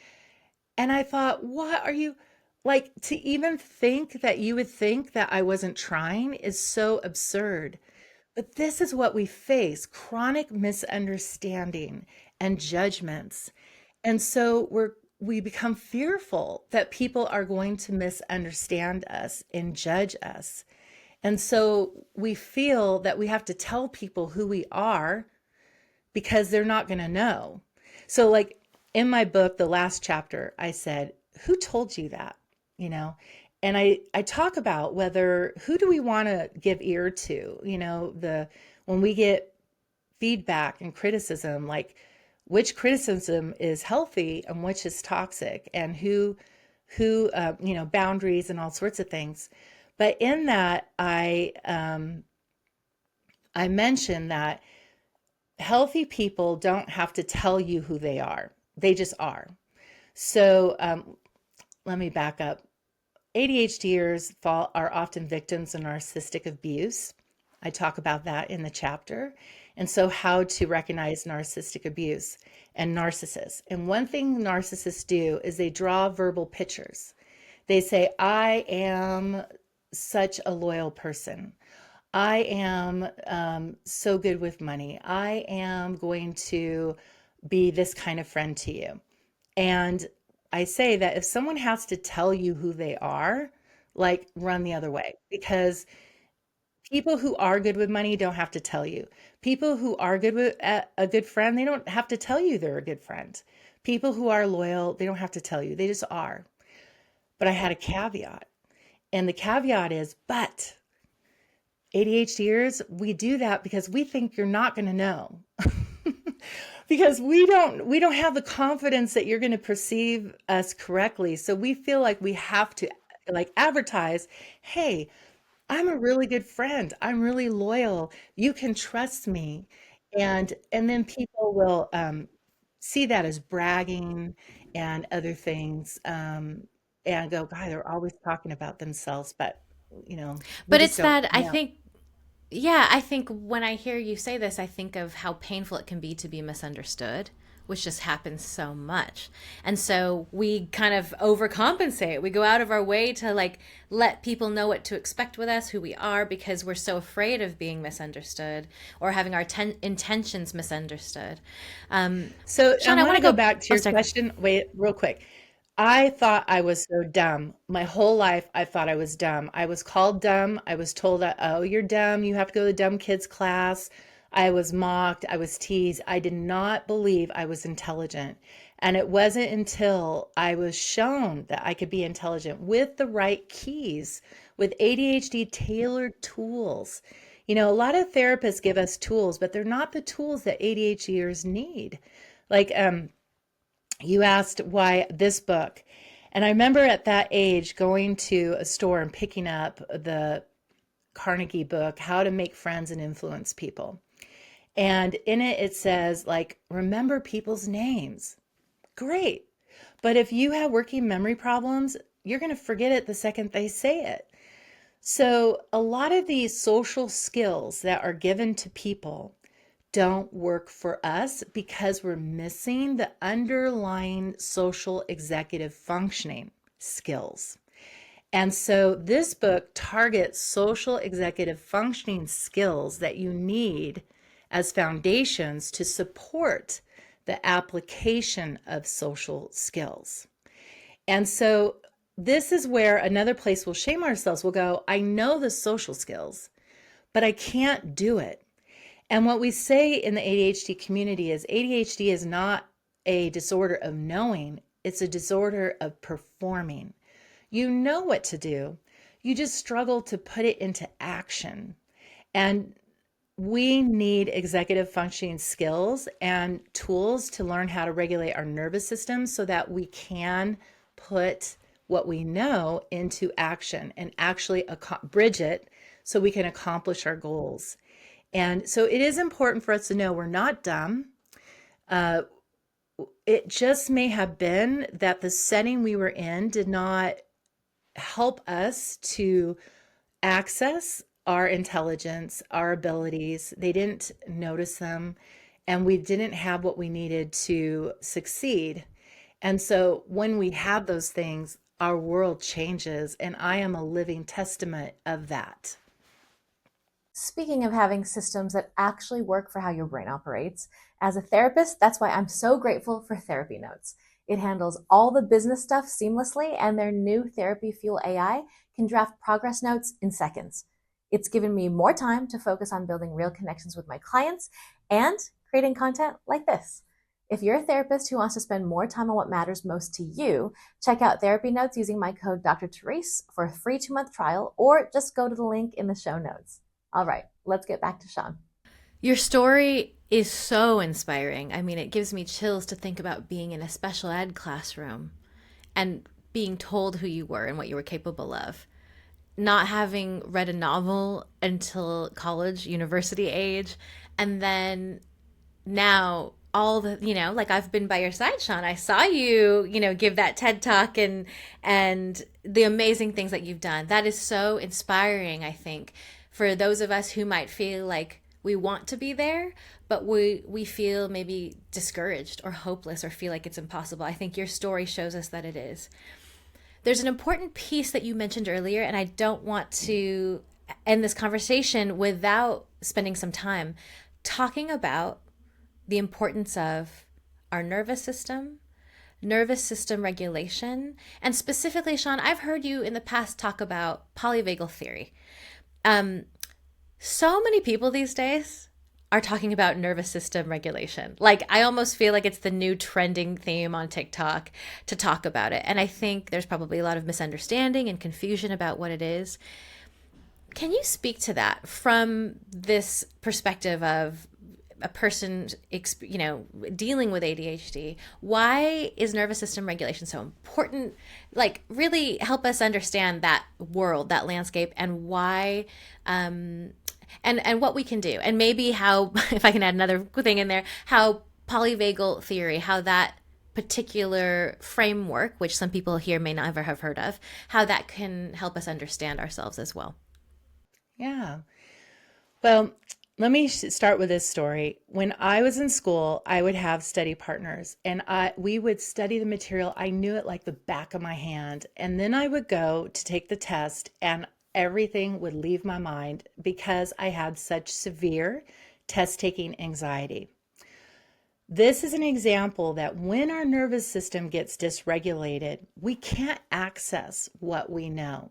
And I thought, what are you, like, to even think that you would think that I wasn't trying is so absurd. But this is what we face: chronic misunderstanding and judgments. And so we become fearful that people are going to misunderstand us and judge us. And so we feel that we have to tell people who we are because they're not going to know. So, like, in my book, the last chapter, I said, who told you that? you know. And I talk about whether who do we want to give ear to, the when we get feedback and criticism, like which criticism is healthy and which is toxic, and who boundaries and all sorts of things. But in that, I mentioned that healthy people don't have to tell you who they are; they just are. So let me back up. ADHDers are often victims of narcissistic abuse. I talk about that in the chapter. And so, how to recognize narcissistic abuse and narcissists. And one thing narcissists do is they draw verbal pictures. They say, I am such a loyal person. I am so good with money. I am going to be this kind of friend to you. And I say that if someone has to tell you who they are, like run the other way, because people who are good with money don't have to tell you. People who are good with a good friend, they don't have to tell you they're a good friend. People who are loyal, they don't have to tell you. They just are. But I had a caveat. And the caveat is, but ADHDers, we do that because we think you're not going to know. Because we don't have the confidence that you're going to perceive us correctly. So we feel like we have to like advertise, hey, I'm a really good friend. I'm really loyal. You can trust me. And then people will see that as bragging and other things, and go, God, they're always talking about themselves, but we But just it's don't that I know. think, yeah, I think when I hear you say this, I think of how painful it can be to be misunderstood, which just happens so much. And so we kind of overcompensate. We go out of our way to like let people know what to expect with us, who we are, because we're so afraid of being misunderstood or having our intentions misunderstood. Um, So I Sean, I want want to to go go. back to Oh, your sorry. question. Wait, real quick. I thought I was so dumb. My whole life, I thought I was dumb. I was called dumb. I was told that, oh, you're dumb. You have to go to the dumb kids class. I was mocked. I was teased. I did not believe I was intelligent. And it wasn't until I was shown that I could be intelligent with the right keys, with ADHD tailored tools. A lot of therapists give us tools, but they're not the tools that ADHDers need. Like, you asked why this book. And I remember at that age going to a store and picking up the Carnegie book, How to Make Friends and Influence People. And in it, it says, like, remember people's names. Great. But if you have working memory problems, you're going to forget it the second they say it. So, a lot of these social skills that are given to people don't work for us because we're missing the underlying social executive functioning skills. And so this book targets social executive functioning skills that you need as foundations to support the application of social skills. And so this is where another place we'll shame ourselves. We'll go, I know the social skills, but I can't do it. And what we say in the ADHD community is ADHD is not a disorder of knowing, it's a disorder of performing. You know what to do, you just struggle to put it into action. And we need executive functioning skills and tools to learn how to regulate our nervous system so that we can put what we know into action and actually bridge it so we can accomplish our goals. And so it is important for us to know we're not dumb. Uh, it just may have been that the setting we were in did not help us to access our intelligence, our abilities. They didn't notice them, and we didn't have what we needed to succeed. And so when we have those things, our world changes, and I am a living testament of that. Speaking of having systems that actually work for how your brain operates, as a therapist, that's why I'm so grateful for Therapy Notes. It handles all the business stuff seamlessly, and their new Therapy Fuel AI can draft progress notes in seconds. It's given me more time to focus on building real connections with my clients and creating content like this. If you're a therapist who wants to spend more time on what matters most to you, check out therapy notes using my code Dr. Therese for a free 2-month trial, or just go to the link in the show notes. All right, let's get back to Shawn. Your story is so inspiring. I mean, it gives me chills to think about being in a special ed classroom and being told who you were and what you were capable of. Not having read a novel until college, university age, and then now all the, like I've been by your side, Shawn. I saw you, give that TED talk and the amazing things that you've done. That is so inspiring, I think, for those of us who might feel like we want to be there, but we feel maybe discouraged or hopeless or feel like it's impossible. I think your story shows us that it is. There's an important piece that you mentioned earlier, and I don't want to end this conversation without spending some time talking about the importance of our nervous system regulation, and specifically, Shawn, I've heard you in the past talk about polyvagal theory. So many people these days are talking about nervous system regulation. Like, I almost feel like it's the new trending theme on TikTok to talk about it. And I think there's probably a lot of misunderstanding and confusion about what it is. Can you speak to that from this perspective of a person, dealing with ADHD? Why is nervous system regulation so important? Like, really help us understand that world, that landscape, and why, and what we can do, and maybe how, if I can add another thing in there, how polyvagal theory, how that particular framework, which some people here may not ever have heard of, how that can help us understand ourselves as well. Yeah. Well, let me start with this story. When I was in school, I would have study partners, and we would study the material. I knew it like the back of my hand. And then I would go to take the test, and everything would leave my mind because I had such severe test-taking anxiety. This is an example that when our nervous system gets dysregulated, we can't access what we know.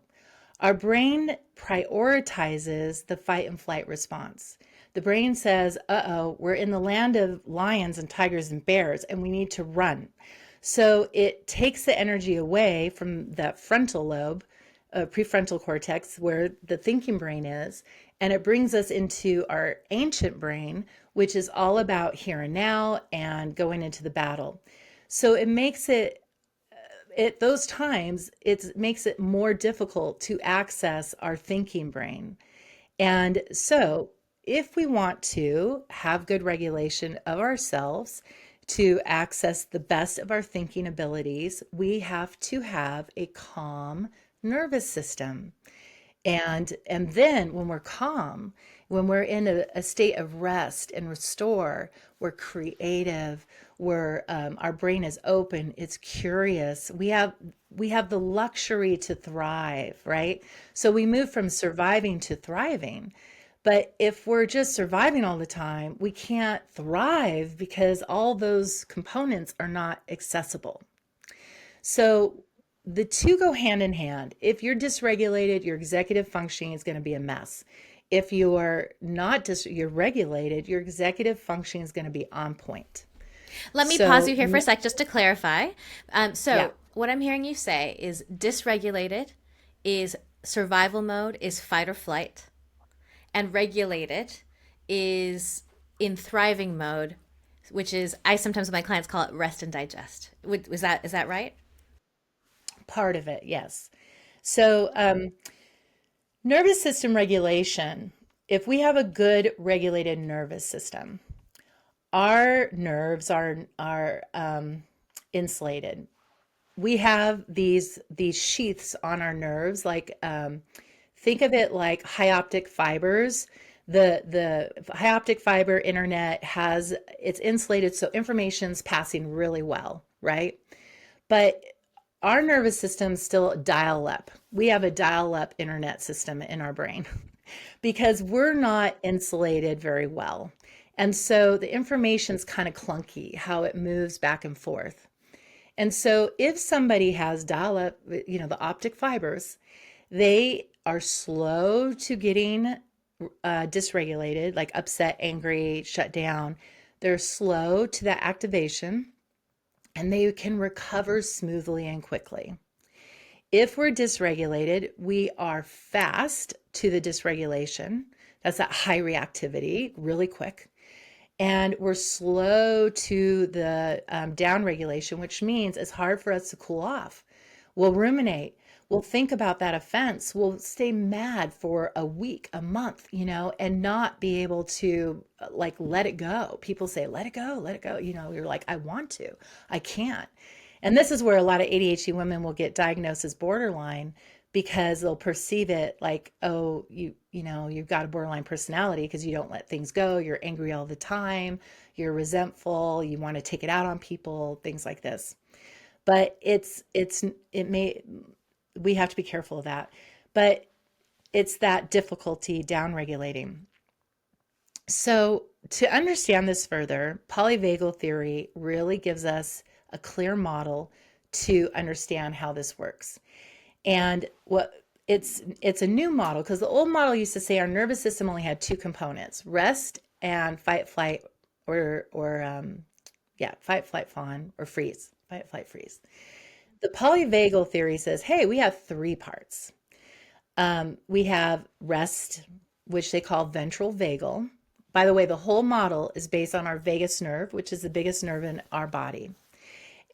Our brain prioritizes the fight and flight response. The brain says, uh-oh, we're in the land of lions and tigers and bears, and we need to run. So it takes the energy away from that frontal lobe, prefrontal cortex, where the thinking brain is, and it brings us into our ancient brain, which is all about here and now and going into the battle. So it makes it, at those times, it makes it more difficult to access our thinking brain. And so if we want to have good regulation of ourselves, to access the best of our thinking abilities, we have to have a calm nervous system. And then when we're calm, when we're in a state of rest and restore, we're creative, our brain is open, it's curious. We have the luxury to thrive, right? So we move from surviving to thriving. But if we're just surviving all the time, we can't thrive because all those components are not accessible. So the two go hand in hand. If you're dysregulated, your executive functioning is going to be a mess. If you are not you're regulated, your executive functioning is going to be on point. Let me pause you here for a sec just to clarify. Yeah. What I'm hearing you say is dysregulated is survival mode, is fight or flight, and regulated is in thriving mode, which is, I sometimes with my clients call it rest and digest. Is that right? Part of it, yes. So nervous system regulation, if we have a good regulated nervous system, our nerves are insulated. We have these sheaths on our nerves, like think of it like high optic fibers. The high optic fiber internet it's insulated, so information's passing really well, right? But our nervous system's still dial up. We have a dial up internet system in our brain because we're not insulated very well. And so the information's kind of clunky, how it moves back and forth. And so if somebody has dial up, the optic fibers, they are slow to getting dysregulated, like upset, angry, shut down. they're slow to that activation, and they can recover smoothly and quickly. If we're dysregulated, we are fast to the dysregulation. That's that high reactivity, really quick. And we're slow to the down regulation, which means it's hard for us to cool off. We'll ruminate. We'll think about that offense. We'll stay mad for a week, a month, and not be able to like let it go. People say, let it go, let it go. You're like, I want to, I can't. And this is where a lot of ADHD women will get diagnosed as borderline because they'll perceive it like, oh, you've got a borderline personality because you don't let things go. You're angry all the time. You're resentful. You want to take it out on people, things like this. But we have to be careful of that. But it's that difficulty down regulating. So to understand this further, polyvagal theory really gives us a clear model to understand how this works. And it's a new model because the old model used to say our nervous system only had two components: rest and fight, flight, or fight, flight, fawn, or freeze. Fight, flight, freeze. The polyvagal theory says, hey, we have three parts. We have rest, which they call ventral vagal. By the way, the whole model is based on our vagus nerve, which is the biggest nerve in our body.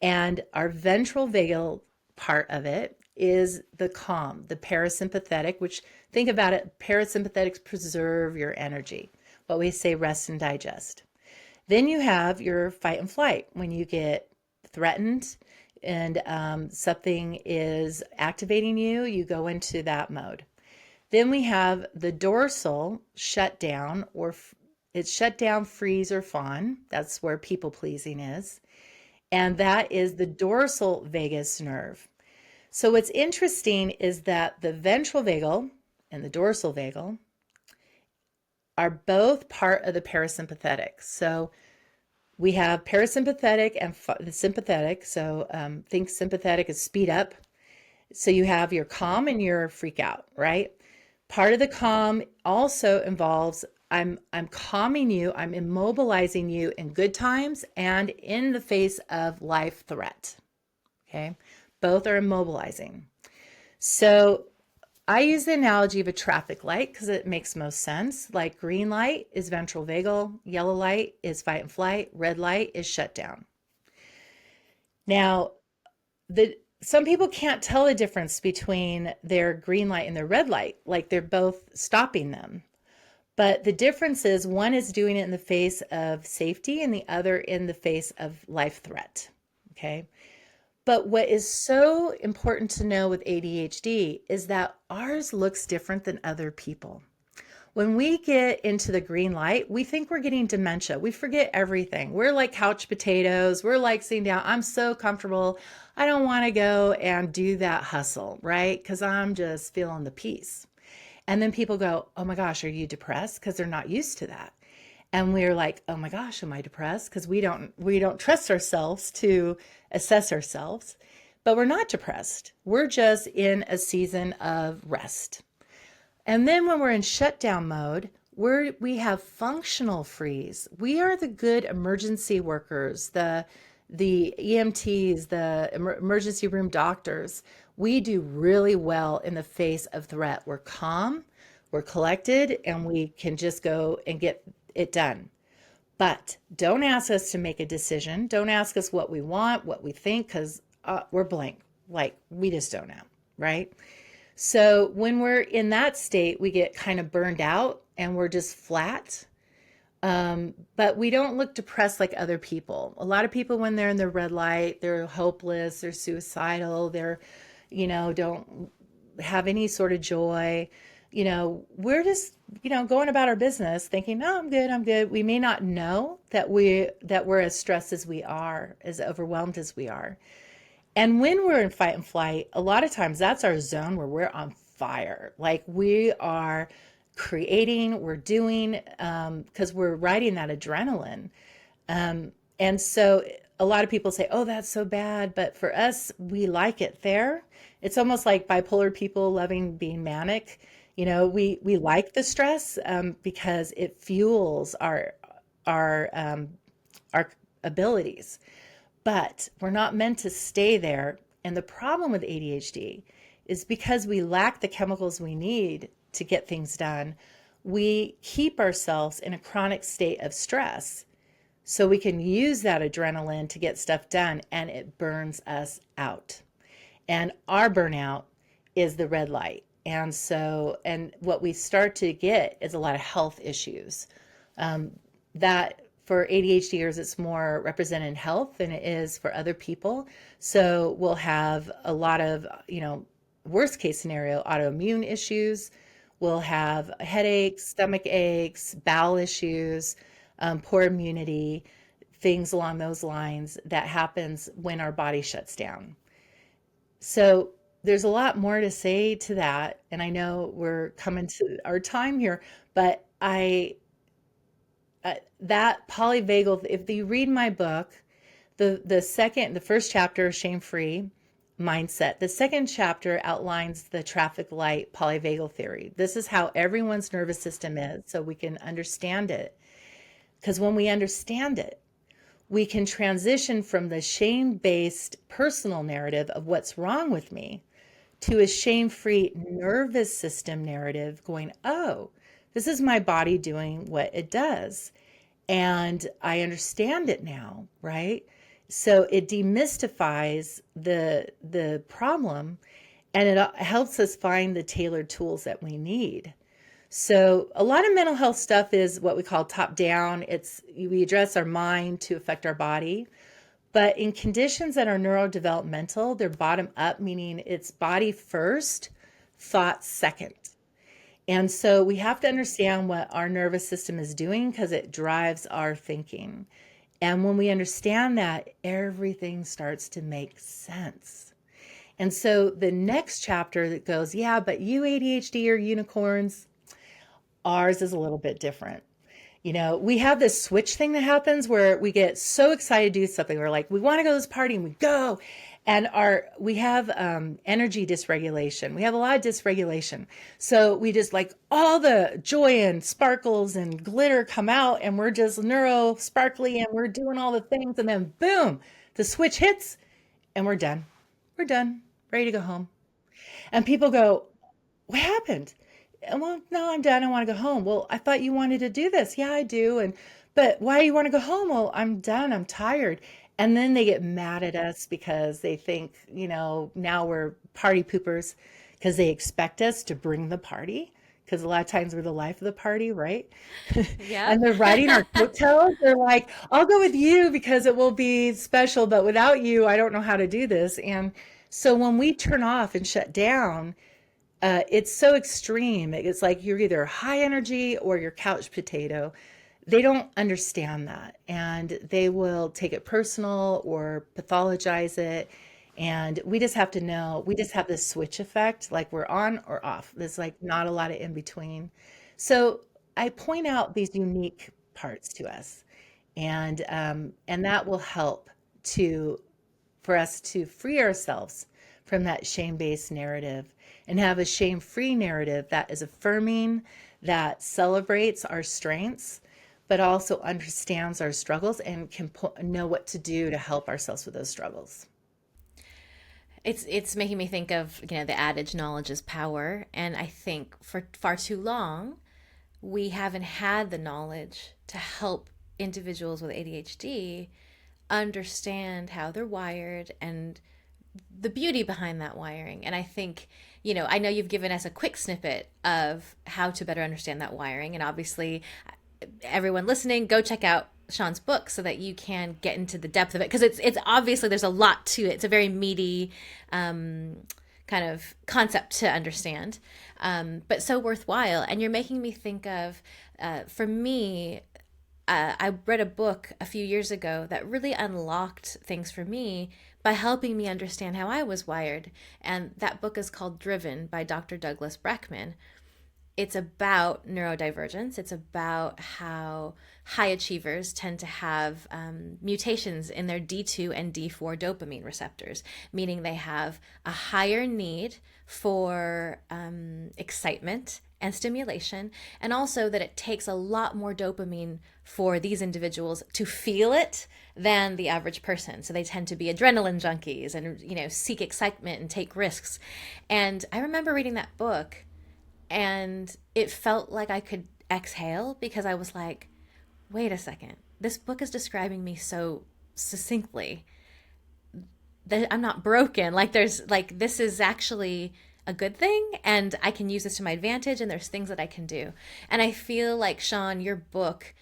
And our ventral vagal part of it is the calm, the parasympathetic, which, think about it, parasympathetics preserve your energy. What we say, rest and digest. Then you have your fight and flight. When you get threatened and something is activating you, you go into that mode. Then we have the dorsal shutdown, or it's shut down, freeze, or fawn. That's where people pleasing is. And that is the dorsal vagus nerve. So what's interesting is that the ventral vagal and the dorsal vagal are both part of the parasympathetic. So we have parasympathetic and the sympathetic. So think sympathetic is speed up. So you have your calm and your freak out, right? Part of the calm also involves I'm calming you, I'm immobilizing you in good times and in the face of life threat. Okay, both are immobilizing. So I use the analogy of a traffic light because it makes most sense. Like green light is ventral vagal, yellow light is fight and flight, red light is shutdown. Now, some people can't tell the difference between their green light and their red light, like they're both stopping them. But the difference is one is doing it in the face of safety and the other in the face of life threat. Okay. But what is so important to know with ADHD is that ours looks different than other people. When we get into the green light, we think we're getting dementia. We forget everything. We're like couch potatoes. We're like sitting down. I'm so comfortable. I don't want to go and do that hustle, right? Because I'm just feeling the peace. And then people go, oh my gosh, are you depressed? Because they're not used to that. And we're like, oh my gosh, am I depressed? Because we don't trust ourselves to assess ourselves. But we're not depressed. We're just in a season of rest. And then when we're in shutdown mode, we have functional freeze. We are the good emergency workers, the EMTs, the emergency room doctors. We do really well in the face of threat. We're calm, we're collected, and we can just go and get it done. But don't ask us to make a decision. Don't ask us what we want, what we think, because we're blank. Like, we just don't know, right? So when we're in that state, we get kind of burned out and we're just flat. But we don't look depressed like other people. A lot of people, when they're in the red light, they're hopeless, they're suicidal, they're, don't have any sort of joy. We're just, going about our business thinking, oh, I'm good, I'm good. We may not know that we're as stressed as we are, as overwhelmed as we are. And when we're in fight and flight, a lot of times that's our zone where we're on fire. Like we are creating, we're doing, because we're riding that adrenaline. And so a lot of people say, oh, that's so bad. But for us, we like it there. It's almost like bipolar people loving being manic. We like the stress because it fuels our our abilities. But we're not meant to stay there. And the problem with ADHD is because we lack the chemicals we need to get things done, we keep ourselves in a chronic state of stress so we can use that adrenaline to get stuff done, and it burns us out. And our burnout is the red light. And so, and what we start to get is a lot of health issues. That for ADHDers, it's more represented in health than it is for other people. So we'll have a lot of, worst case scenario, autoimmune issues. We'll have headaches, stomach aches, bowel issues, poor immunity, things along those lines that happens when our body shuts down. So there's a lot more to say to that. And I know we're coming to our time here, but that polyvagal, if you read my book, the first chapter, shame free mindset. The second chapter outlines the traffic light polyvagal theory. This is how everyone's nervous system is, so we can understand it. Because when we understand it, we can transition from the shame-based personal narrative of what's wrong with me to a shame-free nervous system narrative going, oh, this is my body doing what it does. And I understand it now, right? So it demystifies the problem, and it helps us find the tailored tools that we need. So a lot of mental health stuff is what we call top down. We address our mind to affect our body. But in conditions that are neurodevelopmental, they're bottom up, meaning it's body first, thought second. And so we have to understand what our nervous system is doing because it drives our thinking. And when we understand that, everything starts to make sense. And so the next chapter that goes, yeah, but you ADHD are unicorns. Ours is a little bit different. We have this switch thing that happens where we get so excited to do something. We're like, we want to go to this party, and we go. And we have energy dysregulation. We have a lot of dysregulation. So we just like all the joy and sparkles and glitter come out, and we're just neuro sparkly, and we're doing all the things. And then boom, the switch hits, and we're done. We're done, ready to go home. And people go, what happened? Well, no, I'm done. I want to go home. Well, I thought you wanted to do this. Yeah, I do. But why do you want to go home? Well, I'm done. I'm tired. And then they get mad at us because they think, now we're party poopers because they expect us to bring the party. Because a lot of times we're the life of the party, right? Yeah. And they're riding our coattails. They're like, I'll go with you because it will be special. But without you, I don't know how to do this. And so when we turn off and shut down, it's so extreme. It's like you're either high energy or you're couch potato. They don't understand that, and they will take it personal or pathologize it. And we just have to know, we just have this switch effect, like we're on or off. There's like not a lot of in between. So I point out these unique parts to us, and that will help for us to free ourselves from that shame-based narrative and have a shame-free narrative that is affirming, that celebrates our strengths, but also understands our struggles and can know what to do to help ourselves with those struggles. It's making me think of, the adage knowledge is power. And I think for far too long, we haven't had the knowledge to help individuals with ADHD understand how they're wired and the beauty behind that wiring. And I think, I know you've given us a quick snippet of how to better understand that wiring. And obviously, everyone listening, go check out Shawn's book so that you can get into the depth of it. Because it's obviously there's a lot to it. It's a very meaty kind of concept to understand, but so worthwhile. And you're making me think of, for me, I read a book a few years ago that really unlocked things for me by helping me understand how I was wired. And that book is called Driven by Dr. Douglas Brackman. It's about neurodivergence. It's about how high achievers tend to have mutations in their D2 and D4 dopamine receptors, meaning they have a higher need for excitement and stimulation, and also that it takes a lot more dopamine for these individuals to feel it than the average person. So they tend to be adrenaline junkies and, seek excitement and take risks. And I remember reading that book and it felt like I could exhale because I was like, wait a second, this book is describing me so succinctly that I'm not broken. Like this is actually a good thing and I can use this to my advantage and there's things that I can do. And I feel like, Shawn, your book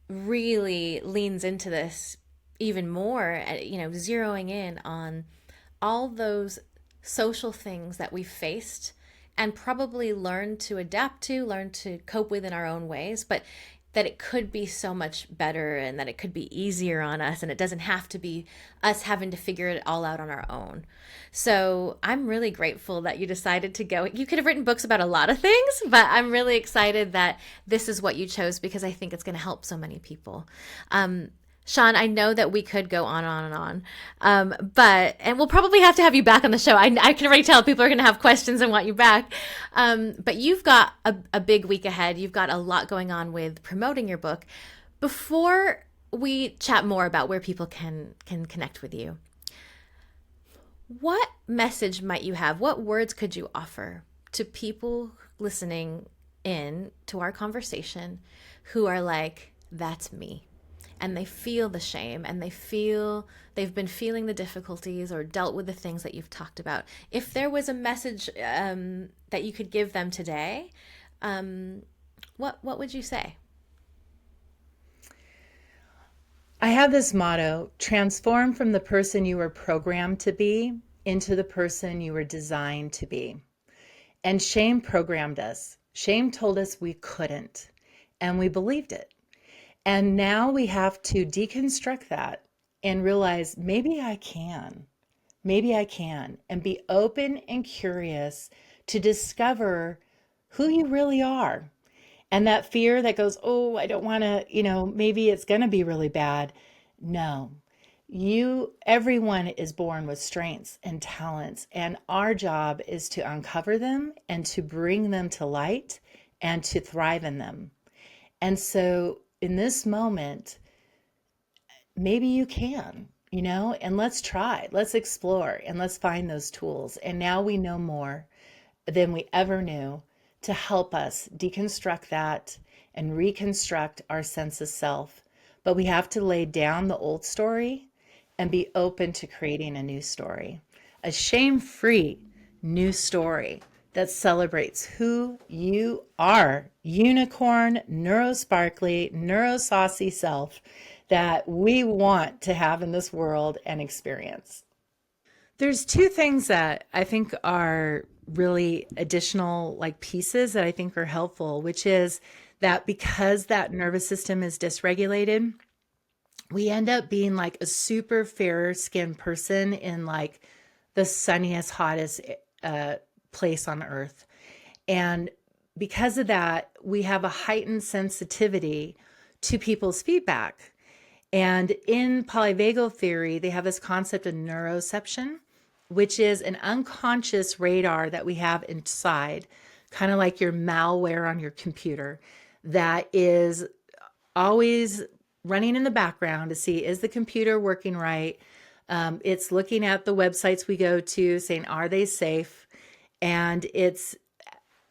really leans into this even more, zeroing in on all those social things that we've faced and probably learned to adapt to, learn to cope with in our own ways, but that it could be so much better and that it could be easier on us and it doesn't have to be us having to figure it all out on our own. So I'm really grateful that you decided to go. You could have written books about a lot of things, but I'm really excited that this is what you chose because I think it's going to help so many people. Shawn, I know that we could go on and on, and we'll probably have to have you back on the show. I can already tell people are going to have questions and want you back. But you've got a big week ahead. You've got a lot going on with promoting your book. Before we chat more about where people can connect with you, what message might you have? What words could you offer to people listening in to our conversation who are like, that's me? And they feel the shame and they've been feeling the difficulties or dealt with the things that you've talked about. If there was a message that you could give them today, what would you say? I have this motto: transform from the person you were programmed to be into the person you were designed to be. And shame programmed us. Shame told us we couldn't, and we believed it. And now we have to deconstruct that and realize maybe I can, and be open and curious to discover who you really are. And that fear that goes, oh, I don't want to, maybe it's going to be really bad. No, everyone is born with strengths and talents, and our job is to uncover them and to bring them to light and to thrive in them. And so in this moment, maybe you can, and let's try, let's explore, and let's find those tools. And now we know more than we ever knew to help us deconstruct that and reconstruct our sense of self. But we have to lay down the old story and be open to creating a new story, a shame-free new story that celebrates who you are, unicorn, neurosparkly, neurosaucy self that we want to have in this world and experience. There's two things that I think are really additional pieces that I think are helpful, which is that because that nervous system is dysregulated, we end up being like a super fair skinned person in the sunniest, hottest place on earth. And because of that, we have a heightened sensitivity to people's feedback. And in polyvagal theory, they have this concept of neuroception, which is an unconscious radar that we have inside, kind of like your malware on your computer, that is always running in the background to see, is the computer working right? It's looking at the websites we go to, saying, are they safe? And it's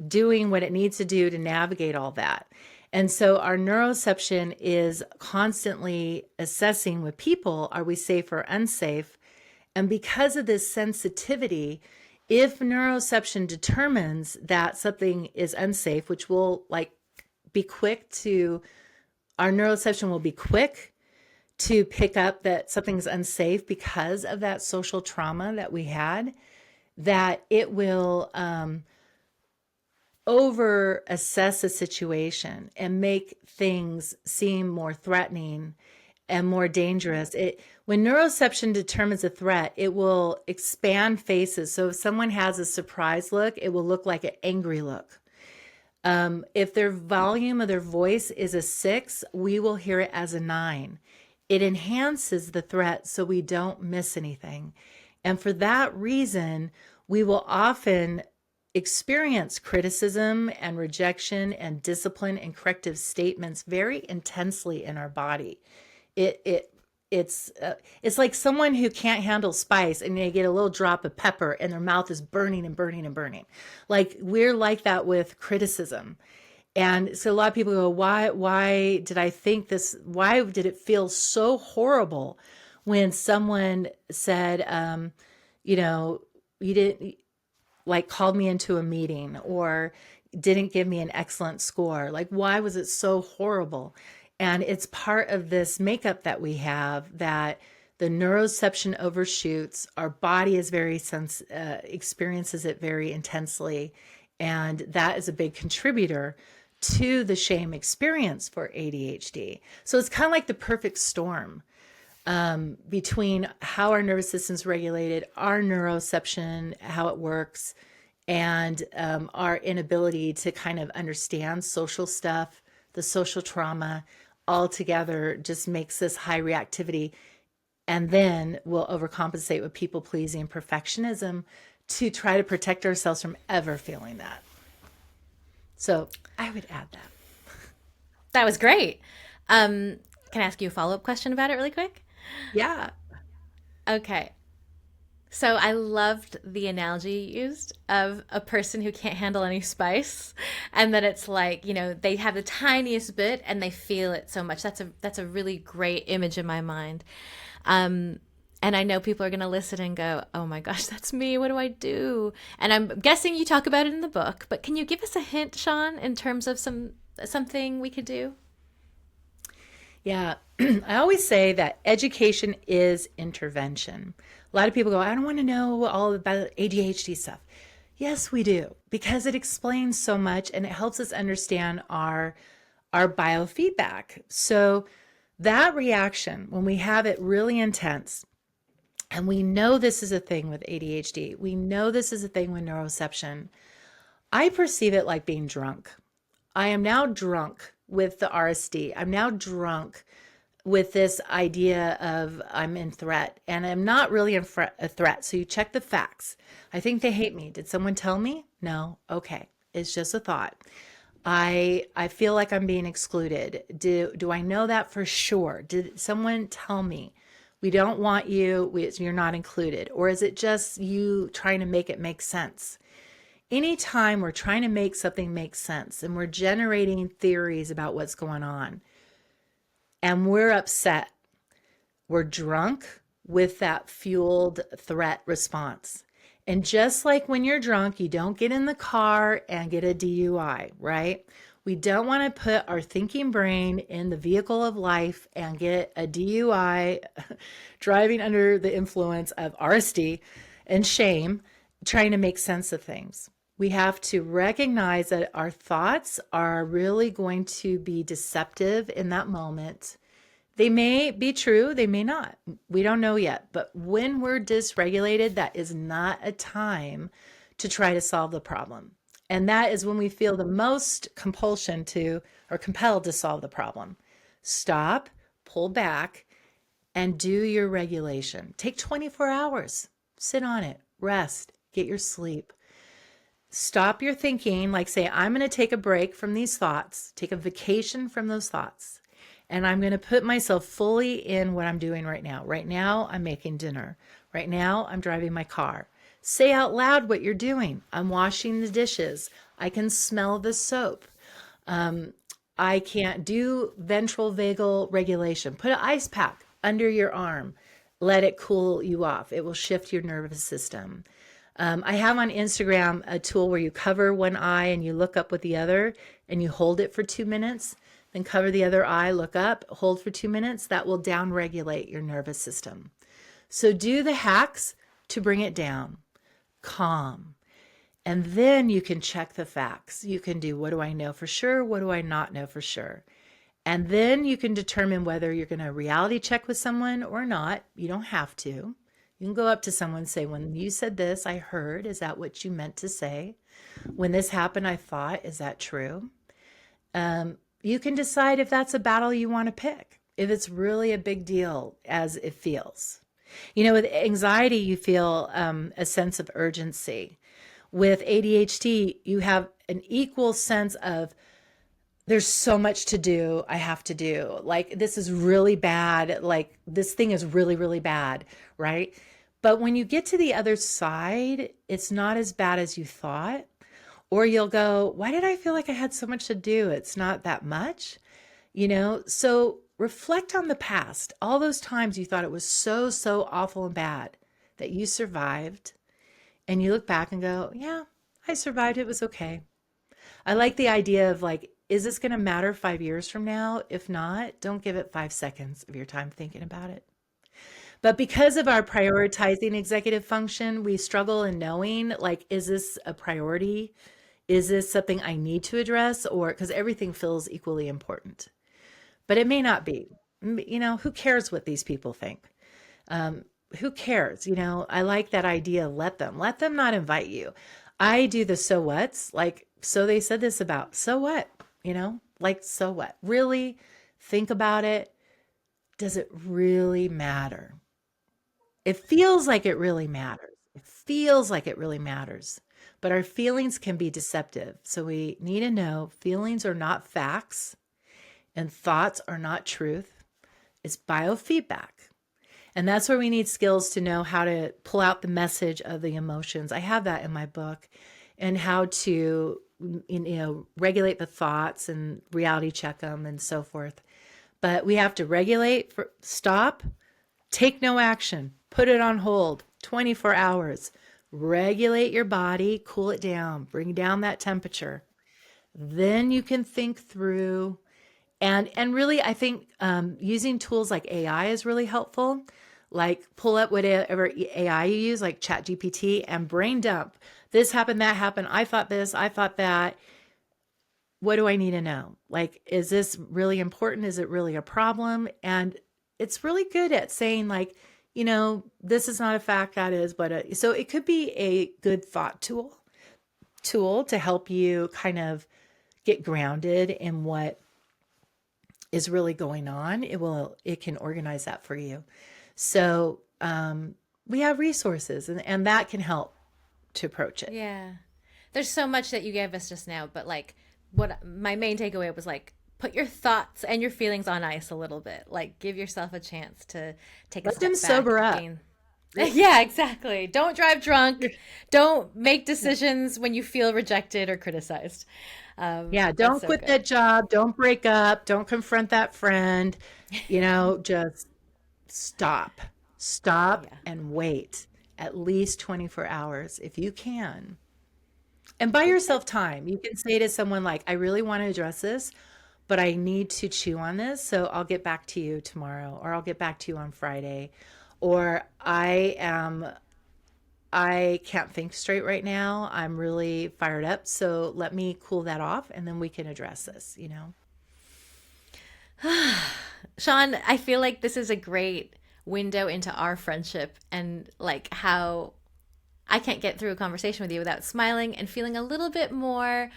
doing what it needs to do to navigate all that. And so our neuroception is constantly assessing with people, are we safe or unsafe? And because of this sensitivity, if neuroception determines that something is unsafe, which will be quick to, our neuroception will be quick to pick up that something's unsafe because of that social trauma that we had, that it will over assess a situation and make things seem more threatening and more dangerous. When neuroception determines a threat, it will expand faces. So if someone has a surprised look, it will look like an angry look. If their volume of their voice is a 6, we will hear it as a 9. It enhances the threat so we don't miss anything. And for that reason, we will often experience criticism and rejection and discipline and corrective statements very intensely in our body. It it it's like someone who can't handle spice and they get a little drop of pepper and their mouth is burning and burning and burning. Like we're like that with criticism. And so a lot of people go, why did I think this? Why did it feel so horrible when someone said, you know, you didn't like called me into a meeting or didn't give me an excellent score? Like, why was it so horrible? And it's part of this makeup that we have that the neuroception overshoots. Our body is very experiences it very intensely. And that is a big contributor to the shame experience for ADHD. So it's kind of like the perfect storm between how our nervous system's regulated, our neuroception, how it works, and our inability to kind of understand social stuff, the social trauma, all together just makes this high reactivity. And then we'll overcompensate with people pleasing and perfectionism to try to protect ourselves from ever feeling that. So I would add that. That was great. Can I ask you a follow-up question about it really quick? Yeah. Okay. So I loved the analogy you used of a person who can't handle any spice, and that it's like, they have the tiniest bit and they feel it so much. That's a really great image in my mind. And I know people are going to listen and go, "Oh my gosh, that's me. What do I do?" And I'm guessing you talk about it in the book, but can you give us a hint, Shawn, in terms of something we could do? Yeah. I always say that education is intervention. A lot of people go, "I don't want to know all about ADHD stuff." Yes, we do, because it explains so much and it helps us understand our biofeedback. So that reaction, when we have it really intense, and we know this is a thing with ADHD, we know this is a thing with neuroception, I perceive it like being drunk. I am now drunk with the RSD. I'm now drunk with this idea of I'm in threat, and I'm not really a threat. So you check the facts. I think they hate me. Did someone tell me? No. Okay. It's just a thought. I feel like I'm being excluded. Do I know that for sure? Did someone tell me we don't want you, you're not included? Or is it just you trying to make it make sense? Anytime we're trying to make something make sense and we're generating theories about what's going on and we're upset, we're drunk with that fueled threat response. And just like when you're drunk, you don't get in the car and get a DUI, right? We don't want to put our thinking brain in the vehicle of life and get a DUI driving under the influence of RSD and shame, trying to make sense of things. We have to recognize that our thoughts are really going to be deceptive in that moment. They may be true, they may not. We don't know yet. But when we're dysregulated, that is not a time to try to solve the problem. And that is when we feel the most compulsion to, or compelled to solve the problem. Stop, pull back, and do your regulation. Take 24 hours, sit on it, rest, get your sleep. Stop your thinking, like say, I'm going to take a break from these thoughts, take a vacation from those thoughts. And I'm going to put myself fully in what I'm doing right now. Right now, I'm making dinner. Right now, I'm driving my car. Say out loud what you're doing. I'm washing the dishes. I can smell the soap. I can't do ventral vagal regulation. Put an ice pack under your arm. Let it cool you off. It will shift your nervous system. I have on Instagram a tool where you cover one eye and you look up with the other and you hold it for 2 minutes. Then cover the other eye, look up, hold for 2 minutes. That will down-regulate your nervous system. So do the hacks to bring it down. Calm. And then you can check the facts. You can do, what do I know for sure? What do I not know for sure? And then you can determine whether you're going to reality check with someone or not. You don't have to. You can go up to someone and say, when you said this, I heard. Is that what you meant to say? When this happened, I thought, is that true? You can decide if that's a battle you want to pick, if it's really a big deal as it feels. With anxiety, you feel a sense of urgency. With ADHD, you have an equal sense of there's so much to do. I have to do. Like, this is really bad. Like, this thing is really, really bad. Right. But when you get to the other side, it's not as bad as you thought. Or you'll go, why did I feel like I had so much to do? It's not that much, you know? So reflect on the past, all those times you thought it was so, so awful and bad that you survived. And you look back and go, yeah, I survived. It was okay. I like the idea of like, is this going to matter 5 years from now? If not, don't give it 5 seconds of your time thinking about it. But because of our prioritizing executive function, we struggle in knowing like, is this a priority? Is this something I need to address? Or because everything feels equally important, but it may not be. You know, who cares what these people think? Um, who cares? You know, I like that idea. Let them not invite you. I do the so what's like, so they said this about, so what? You know, like, so what? Really think about it. Does it really matter? It feels like it really matters. It feels like it really matters. But our feelings can be deceptive. So we need to know feelings are not facts and thoughts are not truth. It's biofeedback. And that's where we need skills to know how to pull out the message of the emotions. I have that in my book, and how to, you know, regulate the thoughts and reality check them and so forth. But we have to regulate, stop, take no action, put it on hold, 24 hours, regulate your body, cool it down, bring down that temperature. Then you can think through. And really, I think using tools like AI is really helpful. Like, pull up whatever AI you use, like ChatGPT, and brain dump. This happened, that happened. I thought this, I thought that. What do I need to know? Like, is this really important? Is it really a problem? And it's really good at saying, like, you know, this is not a fact, that is, but so it could be a good thought tool to help you kind of get grounded in what is really going on. It can organize that for you. So we have resources, and that can help to approach it. Yeah. There's so much that you gave us just now, but like what my main takeaway was like put your thoughts and your feelings on ice a little bit. Like give yourself a chance to take a Let them step back, sober up. gain. Yeah, exactly. Don't drive drunk. Don't make decisions when you feel rejected or criticized. Yeah, That's don't so quit good. that job. Don't break up. Don't confront that friend. You know, just stop. Stop Yeah. and wait at least 24 hours if you can. And buy Okay. yourself time. You can say to someone like, I really want to address this, but I need to chew on this. So I'll get back to you tomorrow, or I'll get back to you on Friday. Or I can't think straight right now. I'm really fired up. So let me cool that off and then we can address this, you know? Shawn, I feel like this is a great window into our friendship and like how I can't get through a conversation with you without smiling and feeling a little bit more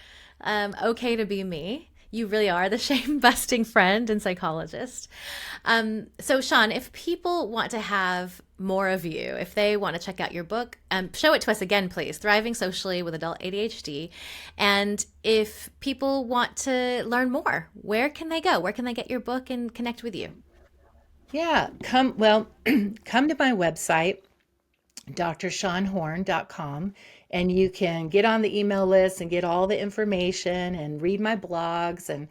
okay to be me. You really are the shame busting friend and psychologist. So, Shawn, if people want to have more of you, if they want to check out your book, show it to us again, please. Thriving Socially with Adult ADHD. And if people want to learn more, where can they go? Where can they get your book and connect with you? Yeah, come to my website, drshawnhorn.com, and you can get on the email list and get all the information and read my blogs and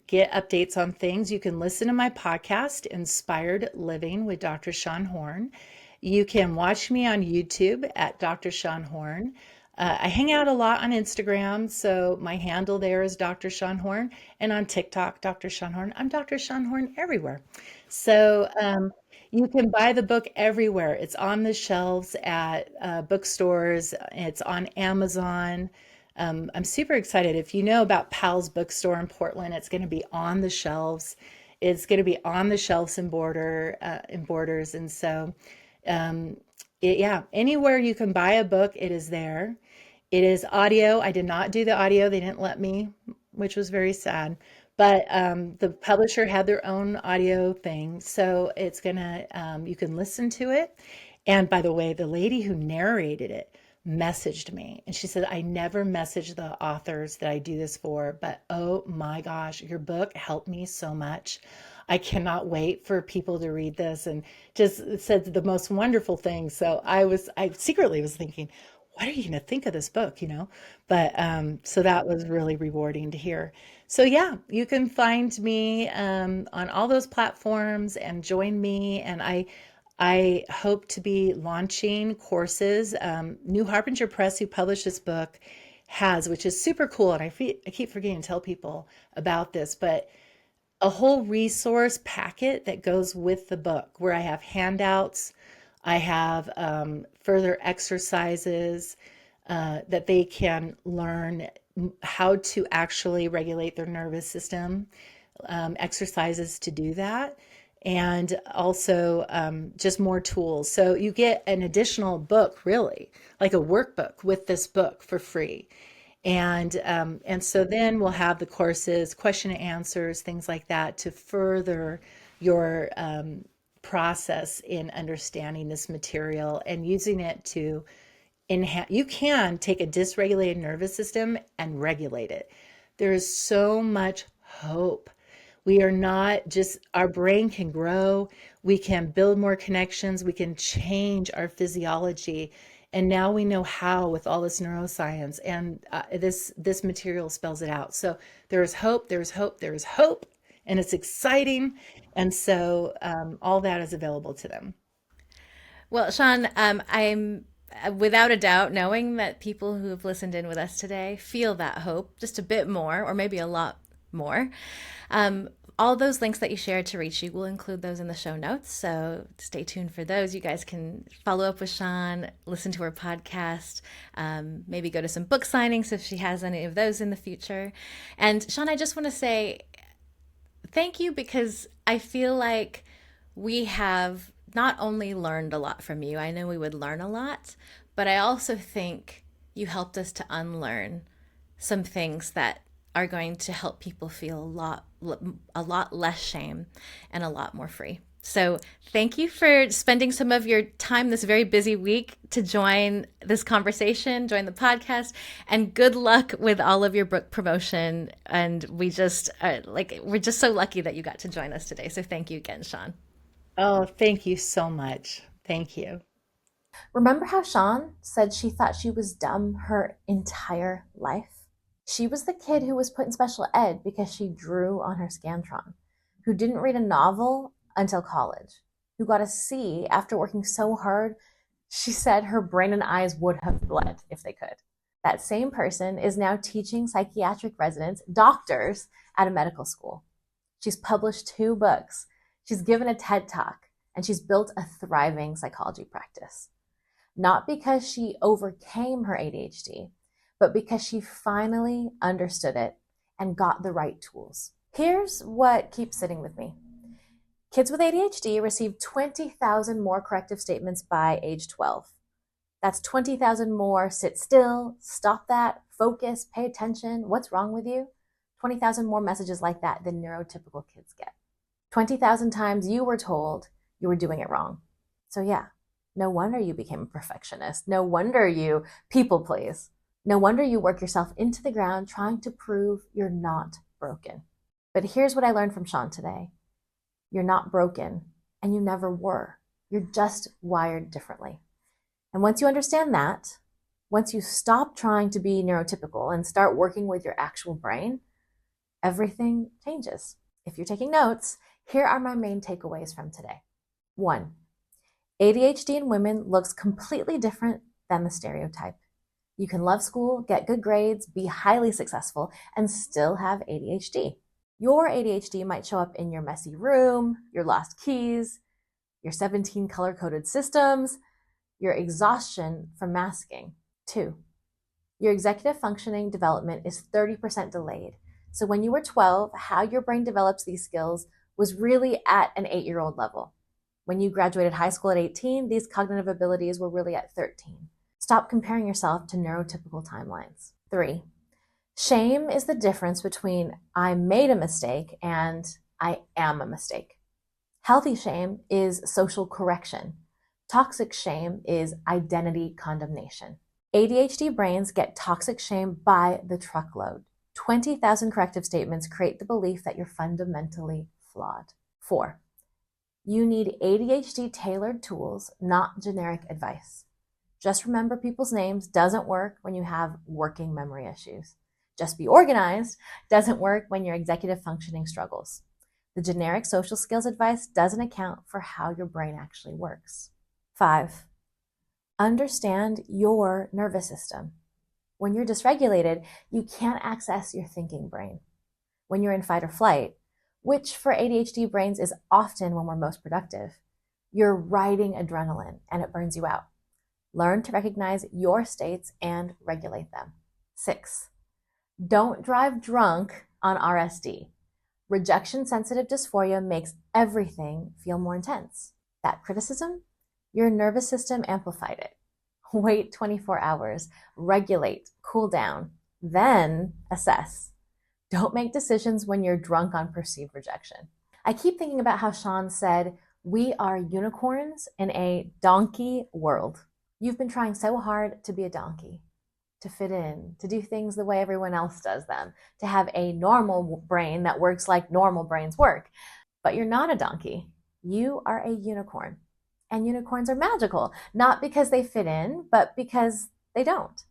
get updates on things. You can listen to my podcast, Inspired Living with Dr. Shawn Horn. You can watch me on YouTube at Dr. Shawn Horn. I hang out a lot on Instagram, so my handle there is Dr. Shawn Horn, and on TikTok, Dr. Shawn Horn. I'm Dr. Shawn Horn everywhere. So you can buy the book everywhere. It's on the shelves at bookstores. It's on Amazon. I'm super excited. If you know about Pal's Bookstore in Portland, it's going to be on the shelves. It's going to be on the shelves in Borders, and so yeah, anywhere you can buy a book, it is there. It is audio. I did not do the audio; they didn't let me, which was very sad. But the publisher had their own audio thing, so it's gonna you can listen to it. And by the way, the lady who narrated it messaged me. And she said, I never message the authors that I do this for, but oh my gosh, your book helped me so much. I cannot wait for people to read this, and just said the most wonderful things. So I secretly was thinking, what are you going to think of this book, you know? But so that was really rewarding to hear. So yeah, you can find me on all those platforms and join me. And I hope to be launching courses. New Harbinger Press, who published this book, has, which is super cool. And I keep forgetting to tell people about this, but a whole resource packet that goes with the book where I have handouts, I have further exercises that they can learn how to actually regulate their nervous system, exercises to do that, and also just more tools. So you get an additional book, really, like a workbook with this book for free. And so then we'll have the courses, question and answers, things like that to further your process in understanding this material and using it to enhance. You can take a dysregulated nervous system and regulate it. There is so much hope. We are not just, our brain can grow, we can build more connections, we can change our physiology. And now we know how with all this neuroscience, and this material spells it out. So there is hope, there is hope, there is hope, and it's exciting. And so all that is available to them. Well, Shawn, I'm without a doubt knowing that people who have listened in with us today feel that hope just a bit more, or maybe a lot more. All those links that you shared to reach you, we'll include those in the show notes. So stay tuned for those. You guys can follow up with Shawn, listen to her podcast, maybe go to some book signings if she has any of those in the future. And Shawn, I just want to say thank you, because I feel like we have not only learned a lot from you, I know we would learn a lot, but I also think you helped us to unlearn some things that are going to help people feel a lot less shame and a lot more free. So thank you for spending some of your time this very busy week to join this conversation, join the podcast, and good luck with all of your book promotion. And we just we're just so lucky that you got to join us today. So thank you again, Shawn. Oh, thank you so much. Thank you. Remember how Shawn said she thought she was dumb her entire life? She was the kid who was put in special ed because she drew on her Scantron, who didn't read a novel until college, who got a C after working so hard she said her brain and eyes would have bled if they could. That same person is now teaching psychiatric residents, doctors, at a medical school. She's published 2 books. She's given a TED Talk, and she's built a thriving psychology practice. Not because she overcame her ADHD, but because she finally understood it and got the right tools. Here's what keeps sitting with me. Kids with ADHD receive 20,000 more corrective statements by age 12. That's 20,000 more sit still, stop that, focus, pay attention, what's wrong with you? 20,000 more messages like that than neurotypical kids get. 20,000 times you were told you were doing it wrong. So yeah, no wonder you became a perfectionist. No wonder you people please. No wonder you work yourself into the ground trying to prove you're not broken. But here's what I learned from Shawn today. You're not broken, and you never were. You're just wired differently. And once you understand that, once you stop trying to be neurotypical and start working with your actual brain, everything changes. If you're taking notes, here are my main takeaways from today. 1, ADHD in women looks completely different than the stereotype. You can love school, get good grades, be highly successful, and still have ADHD. Your ADHD might show up in your messy room, your lost keys, your 17 color-coded systems, your exhaustion from masking. 2, your executive functioning development is 30% delayed. So when you were 12, how your brain develops these skills was really at an 8-year-old level. When you graduated high school at 18, these cognitive abilities were really at 13. Stop comparing yourself to neurotypical timelines. 3, shame is the difference between I made a mistake and I am a mistake. Healthy shame is social correction. Toxic shame is identity condemnation. ADHD brains get toxic shame by the truckload. 20,000 corrective statements create the belief that you're fundamentally flawed. 4, you need ADHD-tailored tools, not generic advice. Just remember people's names doesn't work when you have working memory issues. Just be organized doesn't work when your executive functioning struggles. The generic social skills advice doesn't account for how your brain actually works. 5, understand your nervous system. When you're dysregulated, you can't access your thinking brain. When you're in fight or flight, which for ADHD brains is often when we're most productive, you're riding adrenaline and it burns you out. Learn to recognize your states and regulate them. 6, don't drive drunk on RSD. Rejection-sensitive dysphoria makes everything feel more intense. That criticism, your nervous system amplified it. Wait 24 hours, regulate, cool down, then assess. Don't make decisions when you're drunk on perceived rejection. I keep thinking about how Shawn said, we are unicorns in a donkey world. You've been trying so hard to be a donkey, to fit in, to do things the way everyone else does them, to have a normal brain that works like normal brains work. But you're not a donkey. You are a unicorn. And unicorns are magical, not because they fit in, but because they don't.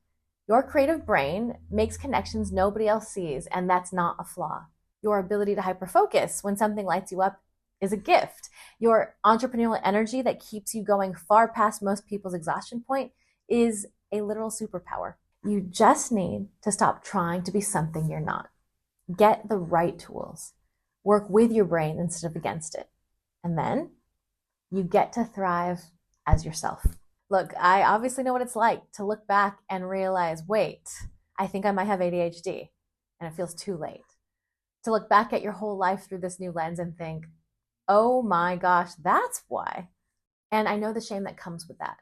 Your creative brain makes connections nobody else sees, and that's not a flaw. Your ability to hyperfocus when something lights you up is a gift. Your entrepreneurial energy that keeps you going far past most people's exhaustion point is a literal superpower. You just need to stop trying to be something you're not. Get the right tools. Work with your brain instead of against it. And then you get to thrive as yourself. Look, I obviously know what it's like to look back and realize, wait, I think I might have ADHD, and it feels too late. To look back at your whole life through this new lens and think, oh my gosh, that's why. And I know the shame that comes with that.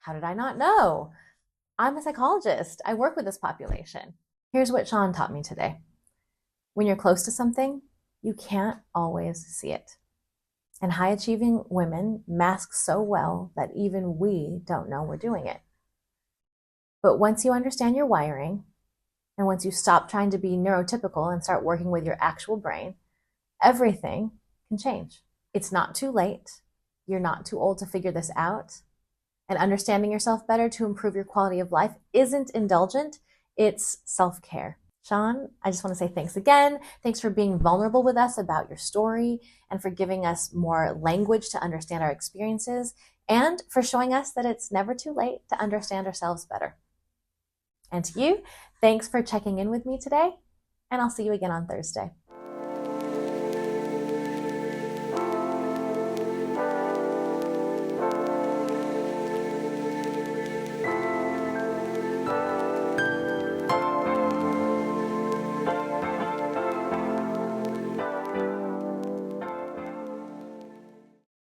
How did I not know? I'm a psychologist. I work with this population. Here's what Shawn taught me today. When you're close to something, you can't always see it. And high-achieving women mask so well that even we don't know we're doing it. But once you understand your wiring, and once you stop trying to be neurotypical and start working with your actual brain, everything can change. It's not too late. You're not too old to figure this out. And understanding yourself better to improve your quality of life isn't indulgent, it's self-care. Shawn, I just want to say thanks again. Thanks for being vulnerable with us about your story and for giving us more language to understand our experiences and for showing us that it's never too late to understand ourselves better. And to you, thanks for checking in with me today, and I'll see you again on Thursday.